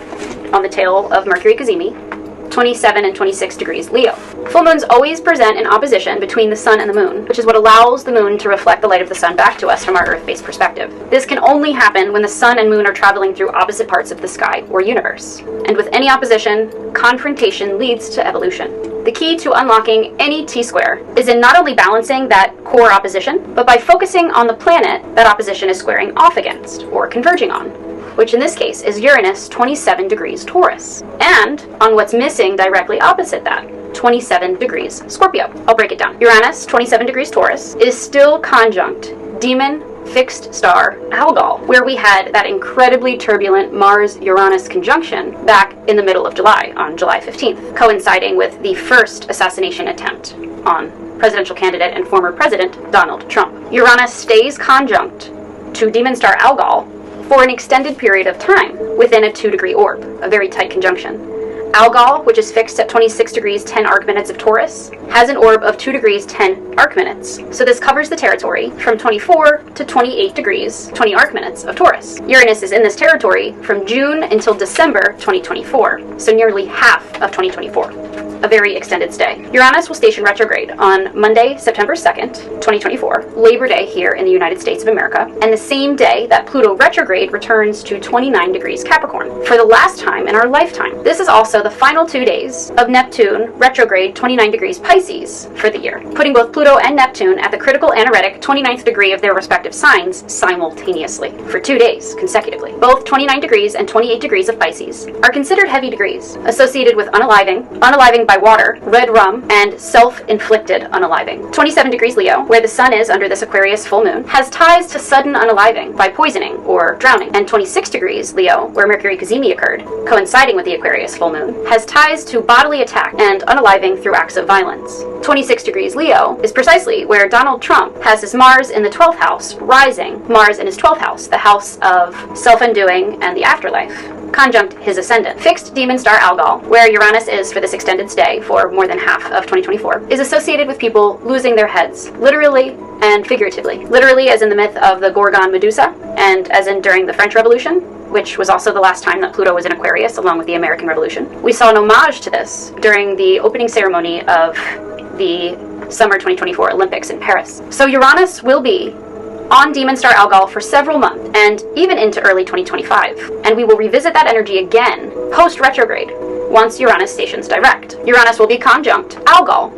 on the tail of Mercury cazimi, 27 and 26 degrees Leo. Full moons always present an opposition between the sun and the moon, which is what allows the moon to reflect the light of the sun back to us from our Earth-based perspective. This can only happen when the sun and moon are traveling through opposite parts of the sky or universe. And with any opposition, confrontation leads to evolution. The key to unlocking any T-square is in not only balancing that core opposition, but by focusing on the planet that opposition is squaring off against, or converging on, which in this case is Uranus 27 degrees Taurus, and on what's missing directly opposite that, 27 degrees Scorpio. I'll break it down. Uranus 27 degrees Taurus is still conjunct demon fixed star Algol, where we had that incredibly turbulent Mars-Uranus conjunction back in the middle of July, on July 15th, coinciding with the first assassination attempt on presidential candidate and former president Donald Trump. Uranus stays conjunct to demon star Algol for an extended period of time within a 2-degree orb, a very tight conjunction. Algol, which is fixed at 26 degrees 10 arc minutes of Taurus, has an orb of 2 degrees 10 arc minutes. So this covers the territory from 24 to 28 degrees 20 arc minutes of Taurus. Uranus is in this territory from June until December 2024, so nearly half of 2024. A very extended stay. Uranus will station retrograde on Monday, September 2nd, 2024, Labor Day here in the United States of America, and the same day that Pluto retrograde returns to 29 degrees Capricorn for the last time in our lifetime. This is also the final 2 days of Neptune retrograde 29 degrees Pisces for the year, putting both Pluto and Neptune at the critical anaretic 29th degree of their respective signs simultaneously for 2 days consecutively. Both 29 degrees and 28 degrees of Pisces are considered heavy degrees associated with unaliving by water, red rum, and self-inflicted unaliving. 27 degrees Leo, where the sun is under this Aquarius full moon, has ties to sudden unaliving by poisoning or drowning. And 26 degrees Leo, where Mercury cazimi occurred, coinciding with the Aquarius full moon, has ties to bodily attack and unaliving through acts of violence. 26 degrees Leo is precisely where Donald Trump has his Mars in the 12th house, rising Mars in his 12th house, the house of self-undoing and the afterlife, conjunct his ascendant. Fixed demon star Algol, where Uranus is for this extended stay for more than half of 2024, is associated with people losing their heads, literally and figuratively. Literally as in the myth of the Gorgon Medusa, and as in during the French Revolution, which was also the last time that Pluto was in Aquarius, along with the American Revolution. We saw an homage to this during the opening ceremony of the Summer 2024 Olympics in Paris. So Uranus will be on demon star Algol for several months, and even into early 2025. And we will revisit that energy again post-retrograde, once Uranus stations direct. Uranus will be conjunct Algol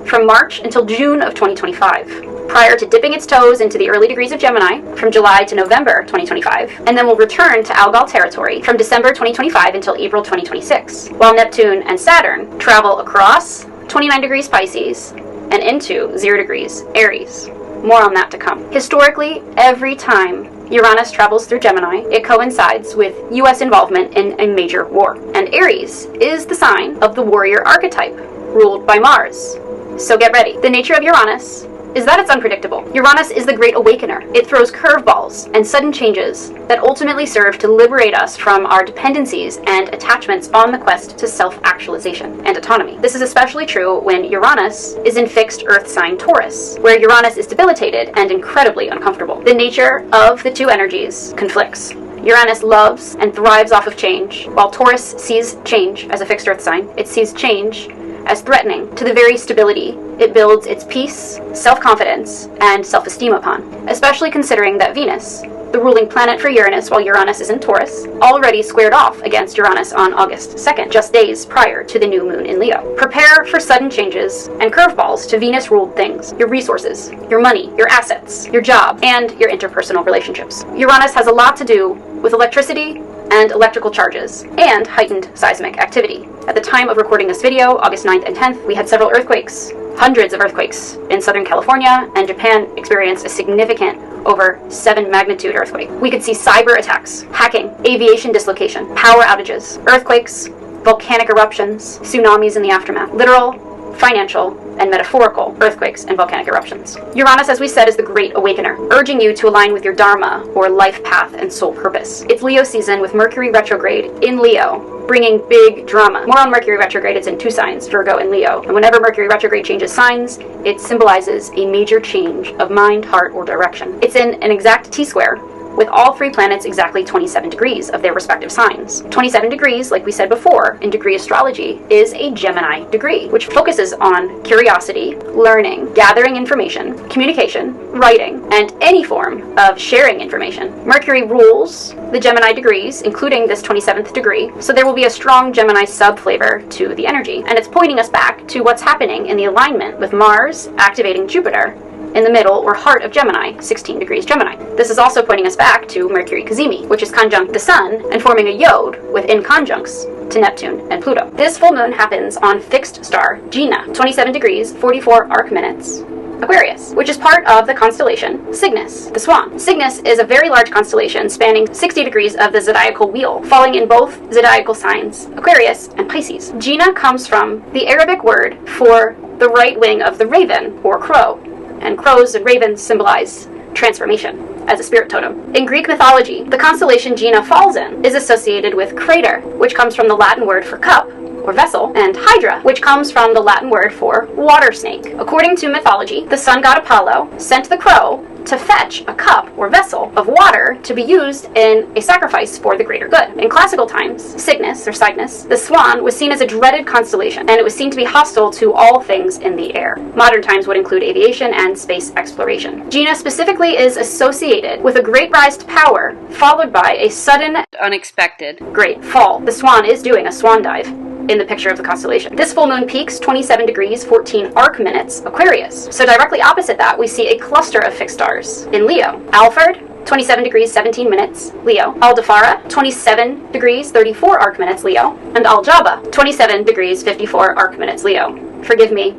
from March until June of 2025, prior to dipping its toes into the early degrees of Gemini from July to November 2025, and then will return to Algol territory from December 2025 until April 2026, while Neptune and Saturn travel across 29 degrees Pisces and into 0 degrees Aries. More on that to come. Historically, every time Uranus travels through Gemini, it coincides with U.S. involvement in a major war. And Aries is the sign of the warrior archetype, ruled by Mars. So get ready. The nature of Uranus is that it's unpredictable. Uranus is the great awakener. It throws curveballs and sudden changes that ultimately serve to liberate us from our dependencies and attachments on the quest to self-actualization and autonomy. This is especially true when Uranus is in fixed Earth sign Taurus, where Uranus is debilitated and incredibly uncomfortable. The nature of the two energies conflicts. Uranus loves and thrives off of change, while Taurus sees change as a fixed Earth sign. It sees change as threatening to the very stability it builds its peace, self-confidence, and self-esteem upon, especially considering that Venus, the ruling planet for Uranus while Uranus is in Taurus, already squared off against Uranus on August 2nd, just days prior to the new moon in Leo. Prepare for sudden changes and curveballs to Venus-ruled things, your resources, your money, your assets, your job, and your interpersonal relationships. Uranus has a lot to do with electricity and electrical charges, and heightened seismic activity. At the time of recording this video, August 9th and 10th, we had several earthquakes, hundreds of earthquakes in Southern California, and Japan experienced a significant over 7 magnitude earthquake. We could see cyber attacks, hacking, aviation dislocation, power outages, earthquakes, volcanic eruptions, tsunamis in the aftermath, literal, financial, and metaphorical earthquakes and volcanic eruptions. Uranus, as we said, is the great awakener, urging you to align with your dharma, or life path and soul purpose. It's Leo season with Mercury retrograde in Leo, bringing big drama. More on Mercury retrograde, it's in 2 signs, Virgo and Leo. And whenever Mercury retrograde changes signs, it symbolizes a major change of mind, heart, or direction. It's in an exact T-square with all 3 planets exactly 27 degrees of their respective signs. 27 degrees, like we said before, in degree astrology, is a Gemini degree, which focuses on curiosity, learning, gathering information, communication, writing, and any form of sharing information. Mercury rules the Gemini degrees, including this 27th degree, so there will be a strong Gemini sub-flavor to the energy, and it's pointing us back to what's happening in the alignment with Mars activating Jupiter in the middle or heart of Gemini, 16 degrees Gemini. This is also pointing us back to Mercury cazimi, which is conjunct the Sun and forming a yod with inconjuncts to Neptune and Pluto. This full moon happens on fixed star Gina, 27 degrees, 44 arc minutes, Aquarius, which is part of the constellation Cygnus, the Swan. Cygnus is a very large constellation spanning 60 degrees of the zodiacal wheel, falling in both zodiacal signs, Aquarius and Pisces. Gina comes from the Arabic word for the right wing of the raven, or crow, and crows and ravens symbolize transformation as a spirit totem. In Greek mythology, the constellation Gina falls in is associated with crater, which comes from the Latin word for cup, or vessel, and hydra, which comes from the Latin word for water snake. According to mythology, the sun god Apollo sent the crow to fetch a cup or vessel of water to be used in a sacrifice for the greater good. In classical times, Cygnus, the swan, was seen as a dreaded constellation, and it was seen to be hostile to all things in the air. Modern times would include aviation and space exploration. Gina specifically is associated with a great rise to power, followed by a sudden, unexpected, great fall. The swan is doing a swan dive in the picture of the constellation. This full moon peaks 27 degrees 14 arc minutes Aquarius. So directly opposite that, we see a cluster of fixed stars in Leo. Alfred, 27 degrees 17 minutes, Leo. Aldefarah, 27 degrees 34 arc minutes, Leo. And Aljaba, 27 degrees 54 arc minutes, Leo. Forgive me,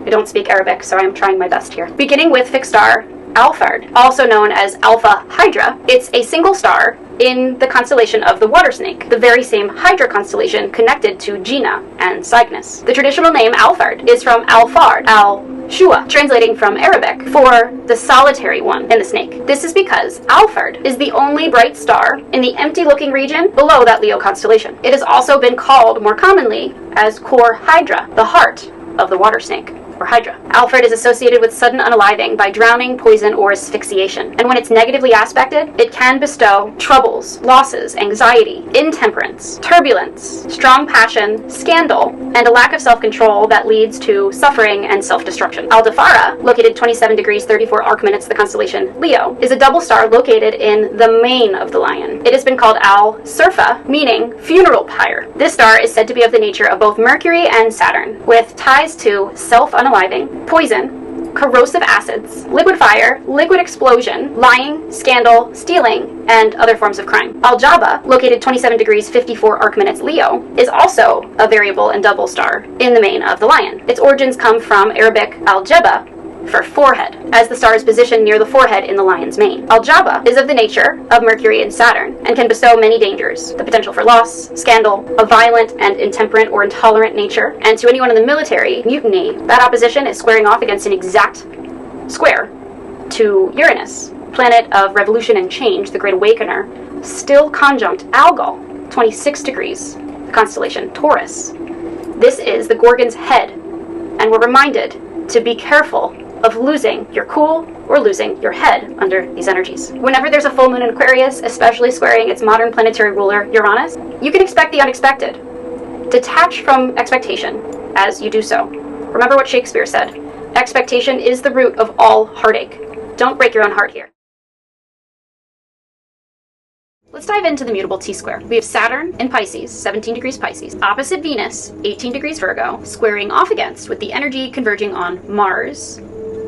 I don't speak Arabic, so I'm trying my best here. Beginning with fixed star Alphard, also known as Alpha Hydra, it's a single star in the constellation of the water snake, the very same Hydra constellation connected to Gina and Cygnus. The traditional name Alphard is from Alphard, Al-Shua, translating from Arabic for the solitary one in the snake. This is because Alphard is the only bright star in the empty-looking region below that Leo constellation. It has also been called more commonly as Core Hydra, the heart of the water snake, or Hydra. Alfred is associated with sudden unaliving by drowning, poison, or asphyxiation. And when it's negatively aspected, it can bestow troubles, losses, anxiety, intemperance, turbulence, strong passion, scandal, and a lack of self-control that leads to suffering and self-destruction. Aldefarah, located 27 degrees 34 arc minutes, the constellation Leo, is a double star located in the mane of the lion. It has been called Al-Surfa, meaning funeral pyre. This star is said to be of the nature of both Mercury and Saturn, with ties to self-unaliving, poison, corrosive acids, liquid fire, liquid explosion, lying, scandal, stealing, and other forms of crime. Aljaba, located 27 degrees 54 arc minutes Leo, is also a variable and double star in the mane of the lion. Its origins come from Arabic aljaba, for forehead, as the star is positioned near the forehead in the lion's mane. Aljaba is of the nature of Mercury and Saturn and can bestow many dangers: the potential for loss, scandal, a violent and intemperate or intolerant nature, and to anyone in the military, mutiny. That opposition is squaring off against an exact square to Uranus, planet of revolution and change, the Great Awakener, still conjunct Algol, 26 degrees, the constellation Taurus. This is the Gorgon's head, and we're reminded to be careful of losing your cool or losing your head under these energies. Whenever there's a full moon in Aquarius, especially squaring its modern planetary ruler, Uranus, you can expect the unexpected. Detach from expectation as you do so. Remember what Shakespeare said, expectation is the root of all heartache. Don't break your own heart here. Let's dive into the mutable T-square. We have Saturn in Pisces, 17 degrees Pisces, opposite Venus, 18 degrees Virgo, squaring off against with the energy converging on Mars,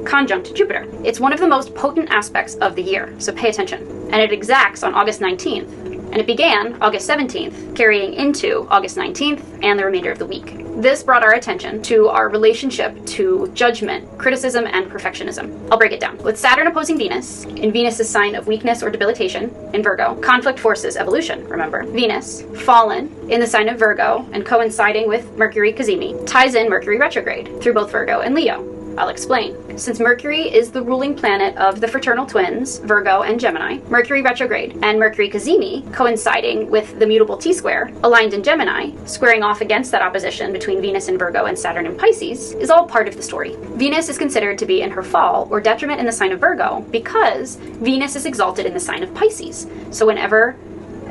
conjunct Jupiter. It's one of the most potent aspects of the year, so pay attention. And it exacts on August 19th, and it began August 17th, carrying into August 19th and the remainder of the week. This brought our attention to our relationship to judgment, criticism, and perfectionism. I'll break it down. With Saturn opposing Venus, in Venus' sign of weakness or debilitation, in Virgo, conflict forces evolution, remember. Venus, fallen in the sign of Virgo and coinciding with Mercury cazimi, ties in Mercury retrograde through both Virgo and Leo. I'll explain. Since Mercury is the ruling planet of the fraternal twins, Virgo and Gemini, Mercury retrograde and Mercury cazimi coinciding with the mutable T-square aligned in Gemini, squaring off against that opposition between Venus in Virgo and Saturn in Pisces, is all part of the story. Venus is considered to be in her fall or detriment in the sign of Virgo because Venus is exalted in the sign of Pisces. So whenever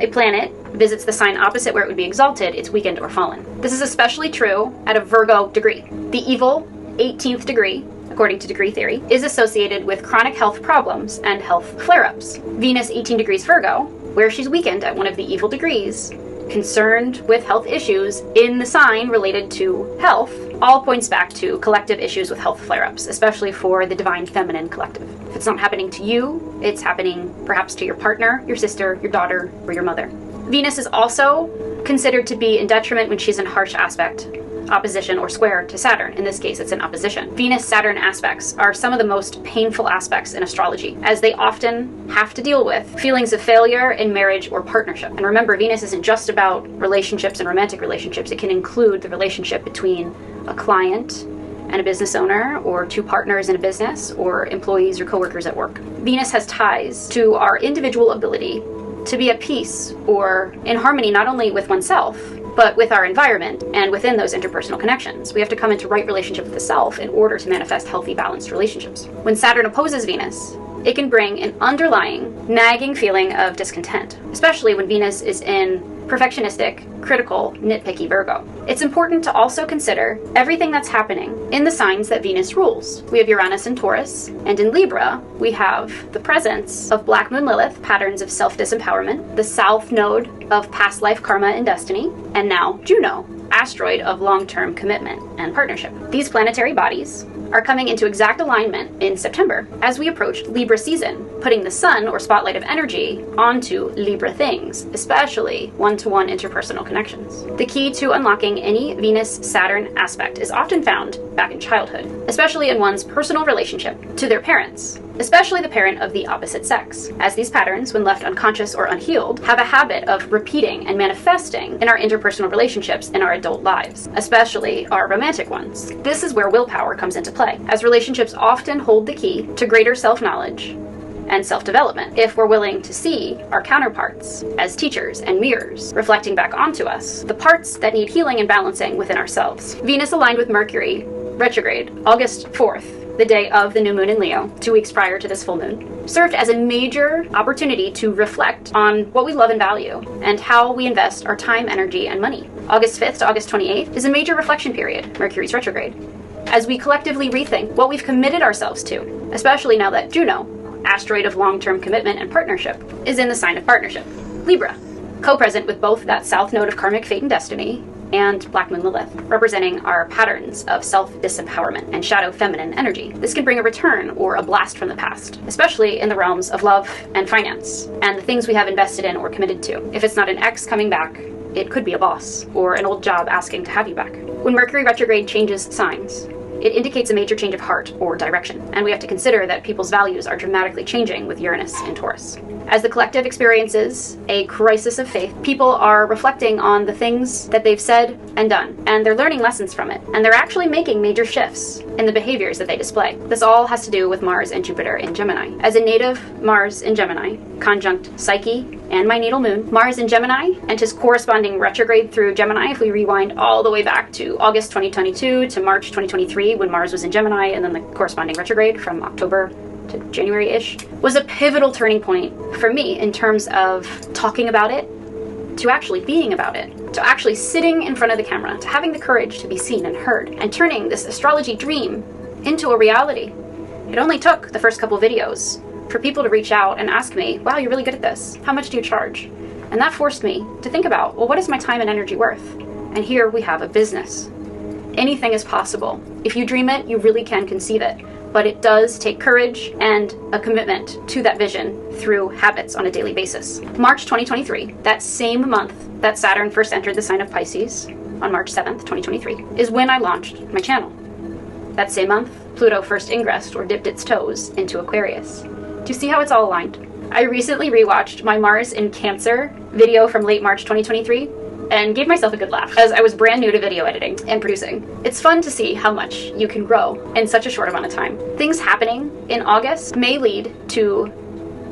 a planet visits the sign opposite where it would be exalted, it's weakened or fallen. This is especially true at a Virgo degree. The evil 18th degree, according to degree theory, is associated with chronic health problems and health flare-ups. Venus 18 degrees Virgo, where she's weakened at one of the evil degrees, concerned with health issues in the sign related to health, all points back to collective issues with health flare-ups, especially for the divine feminine collective. If it's not happening to you, it's happening perhaps to your partner, your sister, your daughter, or your mother. Venus is also considered to be in detriment when she's in harsh aspect, opposition, or square to Saturn. In this case, it's an opposition. Venus-Saturn aspects are some of the most painful aspects in astrology, as they often have to deal with feelings of failure in marriage or partnership. And remember, Venus isn't just about relationships and romantic relationships. It can include the relationship between a client and a business owner, or two partners in a business, or employees or coworkers at work. Venus has ties to our individual ability to be at peace or in harmony not only with oneself, but with our environment and within those interpersonal connections. We have to come into right relationship with the self in order to manifest healthy, balanced relationships. When Saturn opposes Venus, it can bring an underlying, nagging feeling of discontent, especially when Venus is in perfectionistic, critical, nitpicky Virgo. It's important to also consider everything that's happening in the signs that Venus rules. We have Uranus in Taurus, and in Libra, we have the presence of Black Moon Lilith, patterns of self-disempowerment, the South Node of past life karma and destiny, and now Juno, asteroid of long-term commitment and partnership. These planetary bodies are coming into exact alignment in September as we approach Libra season, putting the sun or spotlight of energy onto Libra things, especially one-to-one interpersonal connections. The key to unlocking any Venus-Saturn aspect is often found back in childhood, especially in one's personal relationship to their parents, especially the parent of the opposite sex, as these patterns, when left unconscious or unhealed, have a habit of repeating and manifesting in our interpersonal relationships in our adult lives, especially our romantic ones. This is where willpower comes into play, as relationships often hold the key to greater self-knowledge and self-development if we're willing to see our counterparts as teachers and mirrors reflecting back onto us the parts that need healing and balancing within ourselves. Venus aligned with Mercury retrograde August 4th, the day of the new moon in Leo, 2 weeks prior to this full moon, served as a major opportunity to reflect on what we love and value and how we invest our time, energy, and money. August 5th to August 28th is a major reflection period, Mercury's retrograde, as we collectively rethink what we've committed ourselves to, especially now that Juno, asteroid of long-term commitment and partnership, is in the sign of partnership, Libra, co-present with both that South Node of karmic fate and destiny and Black Moon Lilith, representing our patterns of self-disempowerment and shadow feminine energy. This can bring a return or a blast from the past, especially in the realms of love and finance and the things we have invested in or committed to. If it's not an ex coming back, it could be a boss or an old job asking to have you back. When Mercury retrograde changes signs, it indicates a major change of heart or direction, and we have to consider that people's values are dramatically changing with Uranus in Taurus. As the collective experiences a crisis of faith, people are reflecting on the things that they've said and done, and they're learning lessons from it, and they're actually making major shifts in the behaviors that they display. This all has to do with Mars and Jupiter in Gemini. As a native Mars in Gemini, conjunct Psyche and my natal moon, Mars in Gemini and his corresponding retrograde through Gemini, if we rewind all the way back to August 2022 to March 2023 when Mars was in Gemini, and then the corresponding retrograde from October to January-ish, was a pivotal turning point for me in terms of talking about it, to actually being about it, to actually sitting in front of the camera, to having the courage to be seen and heard, and turning this astrology dream into a reality. It only took the first couple videos for people to reach out and ask me, wow, you're really good at this. How much do you charge? And that forced me to think about, well, what is my time and energy worth? And here we have a business. Anything is possible. If you dream it, you really can conceive it. But it does take courage and a commitment to that vision through habits on a daily basis. March 2023, that same month that Saturn first entered the sign of Pisces, on March 7th, 2023, is when I launched my channel. That same month, Pluto first ingressed or dipped its toes into Aquarius. Do you see how it's all aligned? I recently rewatched my Mars in Cancer video from late March 2023, and gave myself a good laugh as I was brand new to video editing and producing. It's fun to see how much you can grow in such a short amount of time. Things happening in August may lead to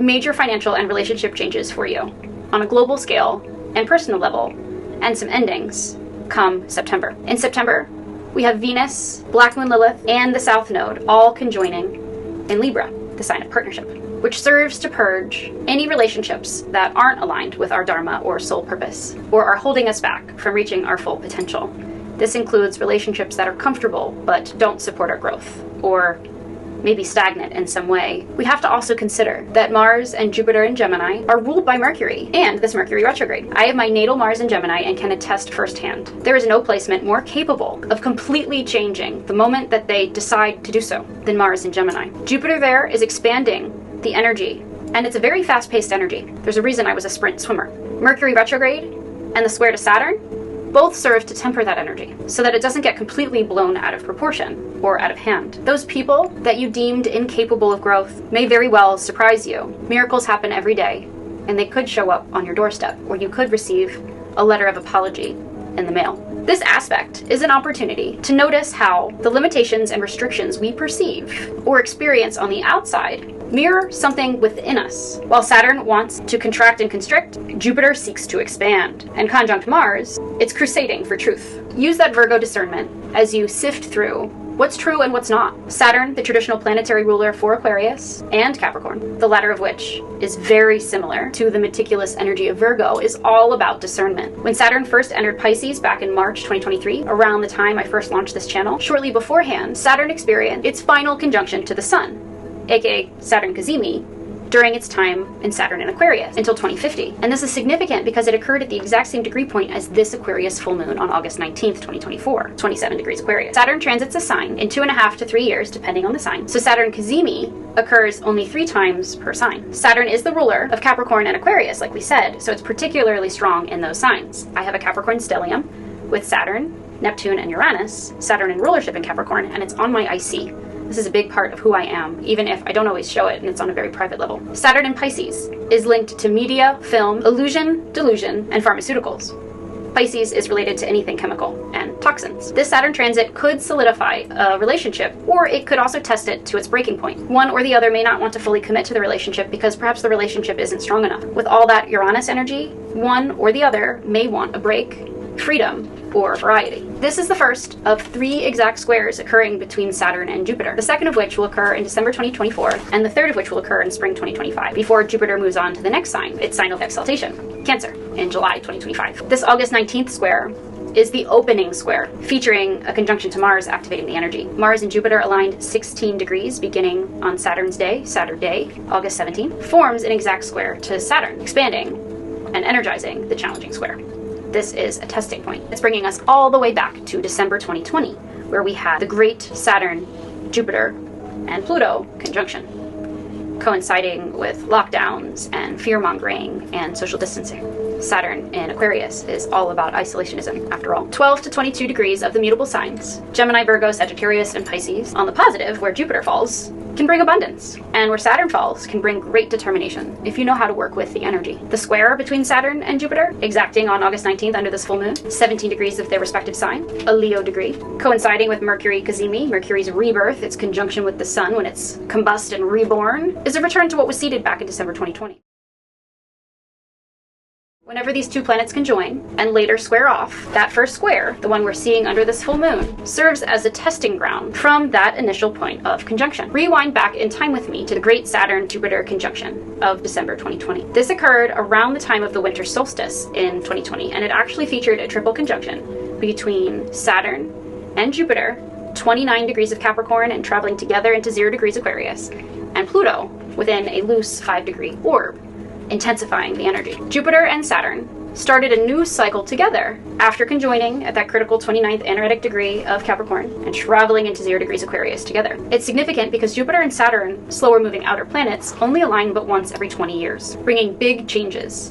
major financial and relationship changes for you on a global scale and personal level, and some endings come September. In September, we have Venus, Black Moon Lilith, and the South Node all conjoining in Libra, the sign of partnership, which serves to purge any relationships that aren't aligned with our dharma or soul purpose, or are holding us back from reaching our full potential. This includes relationships that are comfortable but don't support our growth, or maybe stagnant in some way. We have to also consider that Mars and Jupiter in Gemini are ruled by Mercury and this Mercury retrograde. I have my natal Mars in Gemini and can attest firsthand. There is no placement more capable of completely changing the moment that they decide to do so than Mars in Gemini. Jupiter there is expanding the energy, and it's a very fast-paced energy. There's a reason I was a sprint swimmer. Mercury retrograde and the square to Saturn both serve to temper that energy so that it doesn't get completely blown out of proportion or out of hand. Those people that you deemed incapable of growth may very well surprise you. Miracles happen every day, and they could show up on your doorstep, or you could receive a letter of apology in the mail. This aspect is an opportunity to notice how the limitations and restrictions we perceive or experience on the outside mirror something within us. While Saturn wants to contract and constrict, Jupiter seeks to expand. And conjunct Mars, it's crusading for truth. Use that Virgo discernment as you sift through what's true and what's not. Saturn, the traditional planetary ruler for Aquarius and Capricorn, the latter of which is very similar to the meticulous energy of Virgo, is all about discernment. When Saturn first entered Pisces back in March 2023, around the time I first launched this channel, shortly beforehand, Saturn experienced its final conjunction to the Sun, aka Saturn Cazimi, during its time in Saturn in Aquarius until 2050. And this is significant because it occurred at the exact same degree point as this Aquarius full moon on August 19th, 2024, 27 degrees Aquarius. Saturn transits a sign in 2.5 to 3 years, depending on the sign. So Saturn Cazimi occurs only 3 times per sign. Saturn is the ruler of Capricorn and Aquarius, like we said, so it's particularly strong in those signs. I have a Capricorn stellium with Saturn, Neptune, and Uranus, Saturn in rulership in Capricorn, and it's on my IC. This is a big part of who I am, even if I don't always show it and it's on a very private level. Saturn in Pisces is linked to media, film, illusion, delusion, and pharmaceuticals. Pisces is related to anything chemical and toxins. This Saturn transit could solidify a relationship, or it could also test it to its breaking point. One or the other may not want to fully commit to the relationship because perhaps the relationship isn't strong enough. With all that Uranus energy, one or the other may want a break, freedom, or variety. This is the first of 3 exact squares occurring between Saturn and Jupiter, the second of which will occur in December 2024, and the third of which will occur in spring 2025, before Jupiter moves on to the next sign, its sign of exaltation, Cancer, in July 2025. This August 19th square is the opening square, featuring a conjunction to Mars activating the energy. Mars and Jupiter aligned 16 degrees beginning on Saturn's day, Saturday, August 17th, forms an exact square to Saturn, expanding and energizing the challenging square. This is a testing point. It's bringing us all the way back to December 2020, where we had the great Saturn, Jupiter, and Pluto conjunction, coinciding with lockdowns and fear-mongering and social distancing. Saturn in Aquarius is all about isolationism, after all. 12 to 22 degrees of the mutable signs, Gemini, Virgo, Sagittarius, and Pisces, on the positive, where Jupiter falls, can bring abundance, and where Saturn falls can bring great determination if you know how to work with the energy. The square between Saturn and Jupiter, exacting on August 19th under this full moon, 17 degrees of their respective sign, a Leo degree, coinciding with Mercury Cazimi, Mercury's rebirth, its conjunction with the Sun when it's combust and reborn, is a return to what was seeded back in December 2020. Whenever these 2 planets conjoin and later square off, that first square, the one we're seeing under this full moon, serves as a testing ground from that initial point of conjunction. Rewind back in time with me to the great Saturn-Jupiter conjunction of December 2020. This occurred around the time of the winter solstice in 2020, and it actually featured a triple conjunction between Saturn and Jupiter, 29 degrees of Capricorn and traveling together into 0 degrees Aquarius, and Pluto within a loose 5-degree orb, intensifying the energy. Jupiter and Saturn started a new cycle together after conjoining at that critical 29th anaretic degree of Capricorn and traveling into 0 degrees Aquarius together. It's significant because Jupiter and Saturn, slower moving outer planets, only align but once every 20 years, bringing big changes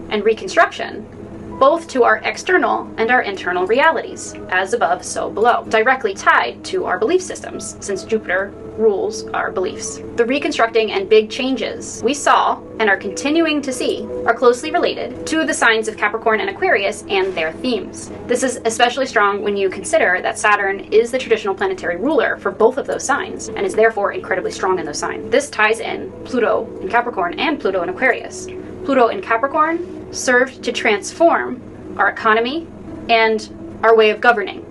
and reconstruction both to our external and our internal realities, as above, so below, directly tied to our belief systems, since Jupiter rules our beliefs. The reconstructing and big changes we saw and are continuing to see are closely related to the signs of Capricorn and Aquarius and their themes. This is especially strong when you consider that Saturn is the traditional planetary ruler for both of those signs and is therefore incredibly strong in those signs. This ties in Pluto in Capricorn and Pluto in Aquarius. Pluto in Capricorn served to transform our economy and our way of governing.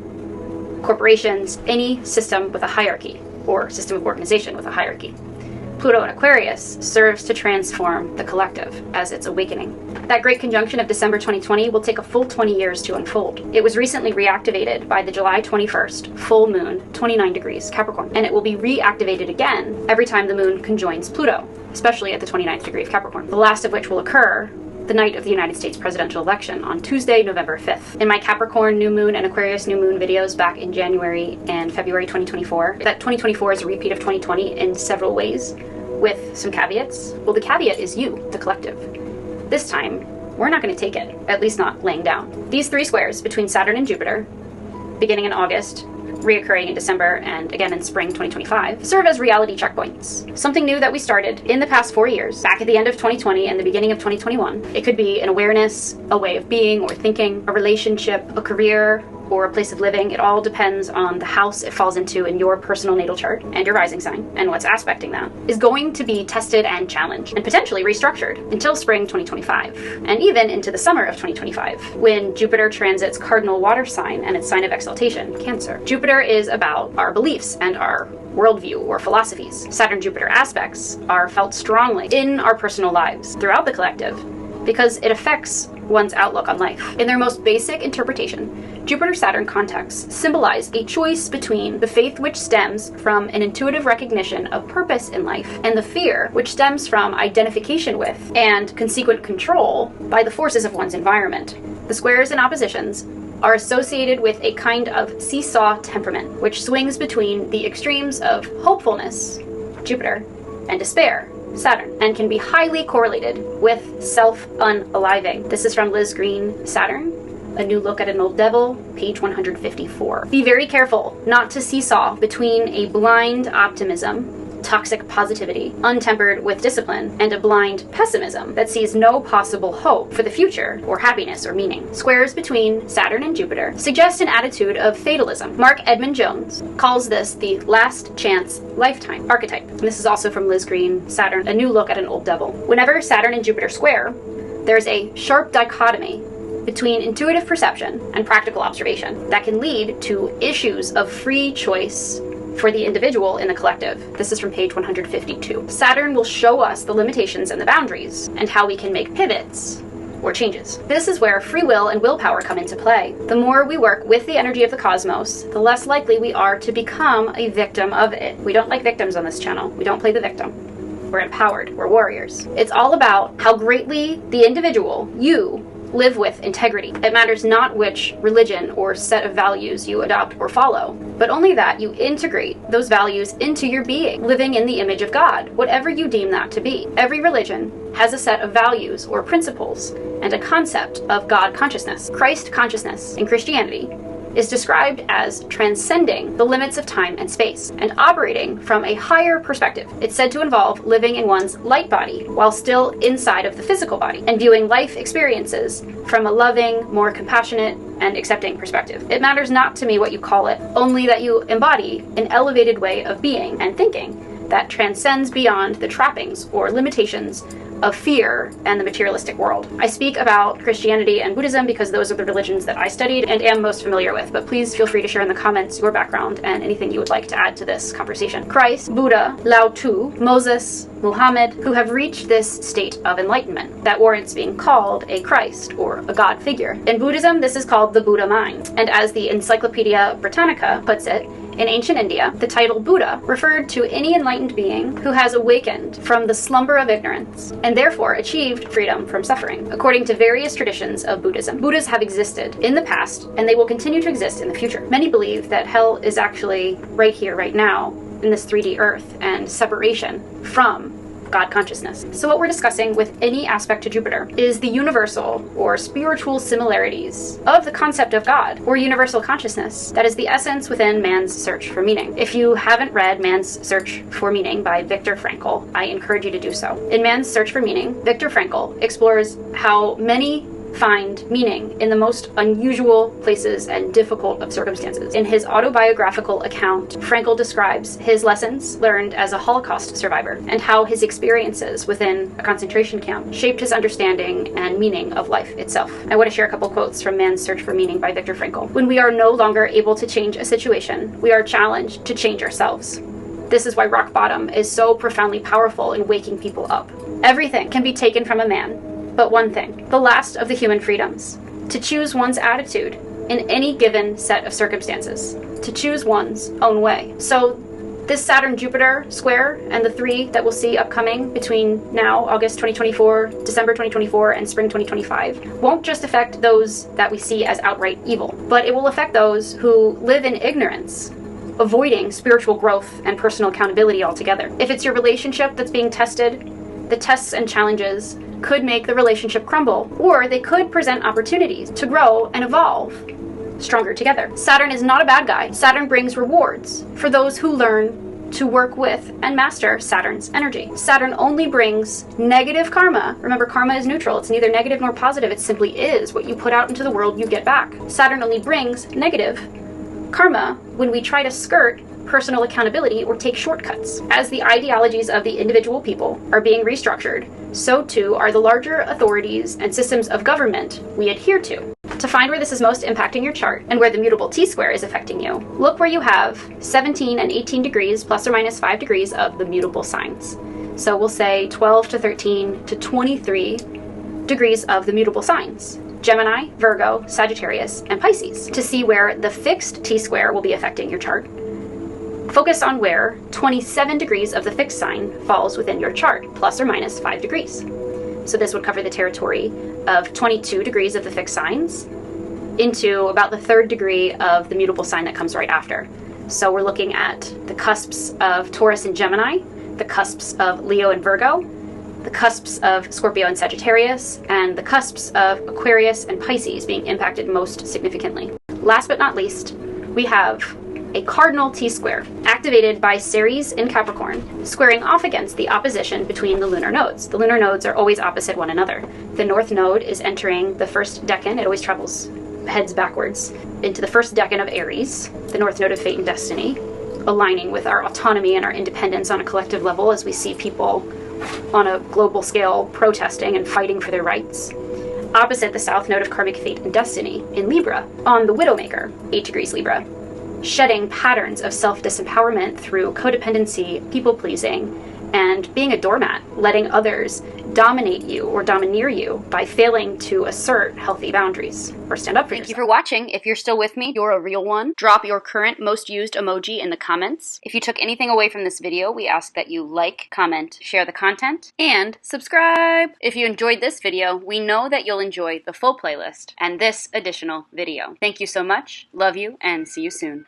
Corporations, any system with a hierarchy, or system of organization with a hierarchy. Pluto in Aquarius serves to transform the collective as it's awakening. That great conjunction of December 2020 will take a full 20 years to unfold. It was recently reactivated by the July 21st full moon, 29 degrees Capricorn, and it will be reactivated again every time the moon conjoins Pluto, especially at the 29th degree of Capricorn, the last of which will occur the night of the United States presidential election on Tuesday, November 5th. In my Capricorn new moon and Aquarius new moon videos back in January and February 2024, that 2024 is a repeat of 2020 in several ways, with some caveats. Well, the caveat is you, the collective. This time, we're not going to take it, at least not laying down. These three squares between Saturn and Jupiter, beginning in August, reoccurring in December and again in spring 2025, serve as reality checkpoints. Something new that we started in the past 4 years, back at the end of 2020 and the beginning of 2021. It could be an awareness, a way of being or thinking, a relationship, a career, or a place of living. It all depends on the house it falls into in your personal natal chart and your rising sign, and what's aspecting that is going to be tested and challenged and potentially restructured until spring 2025 and even into the summer of 2025 when Jupiter transits cardinal water sign and its sign of exaltation, Cancer. Jupiter is about our beliefs and our worldview or philosophies. Saturn-Jupiter aspects are felt strongly in our personal lives throughout the collective because it affects one's outlook on life. In their most basic interpretation, Jupiter-Saturn contexts symbolize a choice between the faith which stems from an intuitive recognition of purpose in life and the fear which stems from identification with and consequent control by the forces of one's environment. The squares and oppositions are associated with a kind of seesaw temperament, which swings between the extremes of hopefulness, Jupiter, and despair, Saturn, and can be highly correlated with self-unaliving. This is from Liz Green, Saturn, A New Look at an Old Devil, page 154. Be very careful not to seesaw between a blind optimism, toxic positivity, untempered with discipline, and a blind pessimism that sees no possible hope for the future or happiness or meaning. Squares between Saturn and Jupiter suggest an attitude of fatalism. Mark Edmund Jones calls this the last chance lifetime archetype. And this is also from Liz Green, Saturn, A New Look at an Old Devil. Whenever Saturn and Jupiter square, there's a sharp dichotomy between intuitive perception and practical observation that can lead to issues of free choice for the individual in the collective. This is from page 152. Saturn will show us the limitations and the boundaries and how we can make pivots or changes. This is where free will and willpower come into play. The more we work with the energy of the cosmos, the less likely we are to become a victim of it. We don't like victims on this channel. We don't play the victim. We're empowered. We're warriors. It's all about how greatly the individual, you, live with integrity. It matters not which religion or set of values you adopt or follow, but only that you integrate those values into your being, living in the image of God, whatever you deem that to be. Every religion has a set of values or principles and a concept of God consciousness. Christ consciousness in Christianity is described as transcending the limits of time and space and operating from a higher perspective. It's said to involve living in one's light body while still inside of the physical body and viewing life experiences from a loving, more compassionate, and accepting perspective. It matters not to me what you call it, only that you embody an elevated way of being and thinking that transcends beyond the trappings or limitations of fear and the materialistic world. I speak about Christianity and Buddhism because those are the religions that I studied and am most familiar with, but please feel free to share in the comments your background and anything you would like to add to this conversation. Christ, Buddha, Lao Tzu, Moses, Muhammad, who have reached this state of enlightenment that warrants being called a Christ or a God figure. In Buddhism, this is called the Buddha mind, and as the Encyclopedia Britannica puts it, in ancient India, the title Buddha referred to any enlightened being who has awakened from the slumber of ignorance and therefore achieved freedom from suffering. According to various traditions of Buddhism, Buddhas have existed in the past and they will continue to exist in the future. Many believe that hell is actually right here, right now, in this 3D earth, and separation from God consciousness. So what we're discussing with any aspect to Jupiter is the universal or spiritual similarities of the concept of God or universal consciousness that is the essence within man's search for meaning. If you haven't read Man's Search for Meaning by Viktor Frankl, I encourage you to do so. In Man's Search for Meaning, Viktor Frankl explores how many find meaning in the most unusual places and difficult of circumstances. In his autobiographical account, Frankl describes his lessons learned as a Holocaust survivor and how his experiences within a concentration camp shaped his understanding and meaning of life itself. I want to share a couple quotes from Man's Search for Meaning by Viktor Frankl. When we are no longer able to change a situation, we are challenged to change ourselves. This is why rock bottom is so profoundly powerful in waking people up. Everything can be taken from a man, but one thing, the last of the human freedoms, to choose one's attitude in any given set of circumstances, to choose one's own way. So this Saturn-Jupiter square and the 3 that we'll see upcoming between now, August 2024, December 2024, and spring 2025, won't just affect those that we see as outright evil, but it will affect those who live in ignorance, avoiding spiritual growth and personal accountability altogether. If it's your relationship that's being tested, the tests and challenges could make the relationship crumble, or they could present opportunities to grow and evolve stronger together. Saturn is not a bad guy. Saturn brings rewards for those who learn to work with and master Saturn's energy. Saturn only brings negative karma. Remember, karma is neutral. It's neither negative nor positive. It simply is. What you put out into the world, you get back. Saturn only brings negative karma when we try to skirt personal accountability or take shortcuts. As the ideologies of the individual people are being restructured, so too are the larger authorities and systems of government we adhere to. To find where this is most impacting your chart and where the mutable T-square is affecting you, look where you have 17 and 18 degrees plus or minus 5 degrees of the mutable signs. So we'll say 12 to 13 to 23 degrees of the mutable signs. Gemini, Virgo, Sagittarius, and Pisces, to see where the fixed T-square will be affecting your chart. Focus on where 27 degrees of the fixed sign falls within your chart, plus or minus 5 degrees. So this would cover the territory of 22 degrees of the fixed signs into about the 3rd degree of the mutable sign that comes right after. So we're looking at the cusps of Taurus and Gemini, the cusps of Leo and Virgo, the cusps of Scorpio and Sagittarius, and the cusps of Aquarius and Pisces being impacted most significantly. Last but not least, we have a cardinal T-square activated by Ceres in Capricorn, squaring off against the opposition between the lunar nodes. The lunar nodes are always opposite one another. The north node is entering the first decan. It always travels heads backwards into the first decan of Aries, the north node of fate and destiny, aligning with our autonomy and our independence on a collective level as we see people on a global scale protesting and fighting for their rights. Opposite the south node of karmic fate and destiny in Libra, on the Widowmaker, 8 degrees Libra, shedding patterns of self-disempowerment through codependency, people-pleasing, and being a doormat, letting others dominate you or domineer you by failing to assert healthy boundaries or stand up for yourself. Thank you for watching. If you're still with me, you're a real one. Drop your current most used emoji in the comments. If you took anything away from this video, we ask that you like, comment, share the content, and subscribe. If you enjoyed this video, we know that you'll enjoy the full playlist and this additional video. Thank you so much. Love you, and see you soon.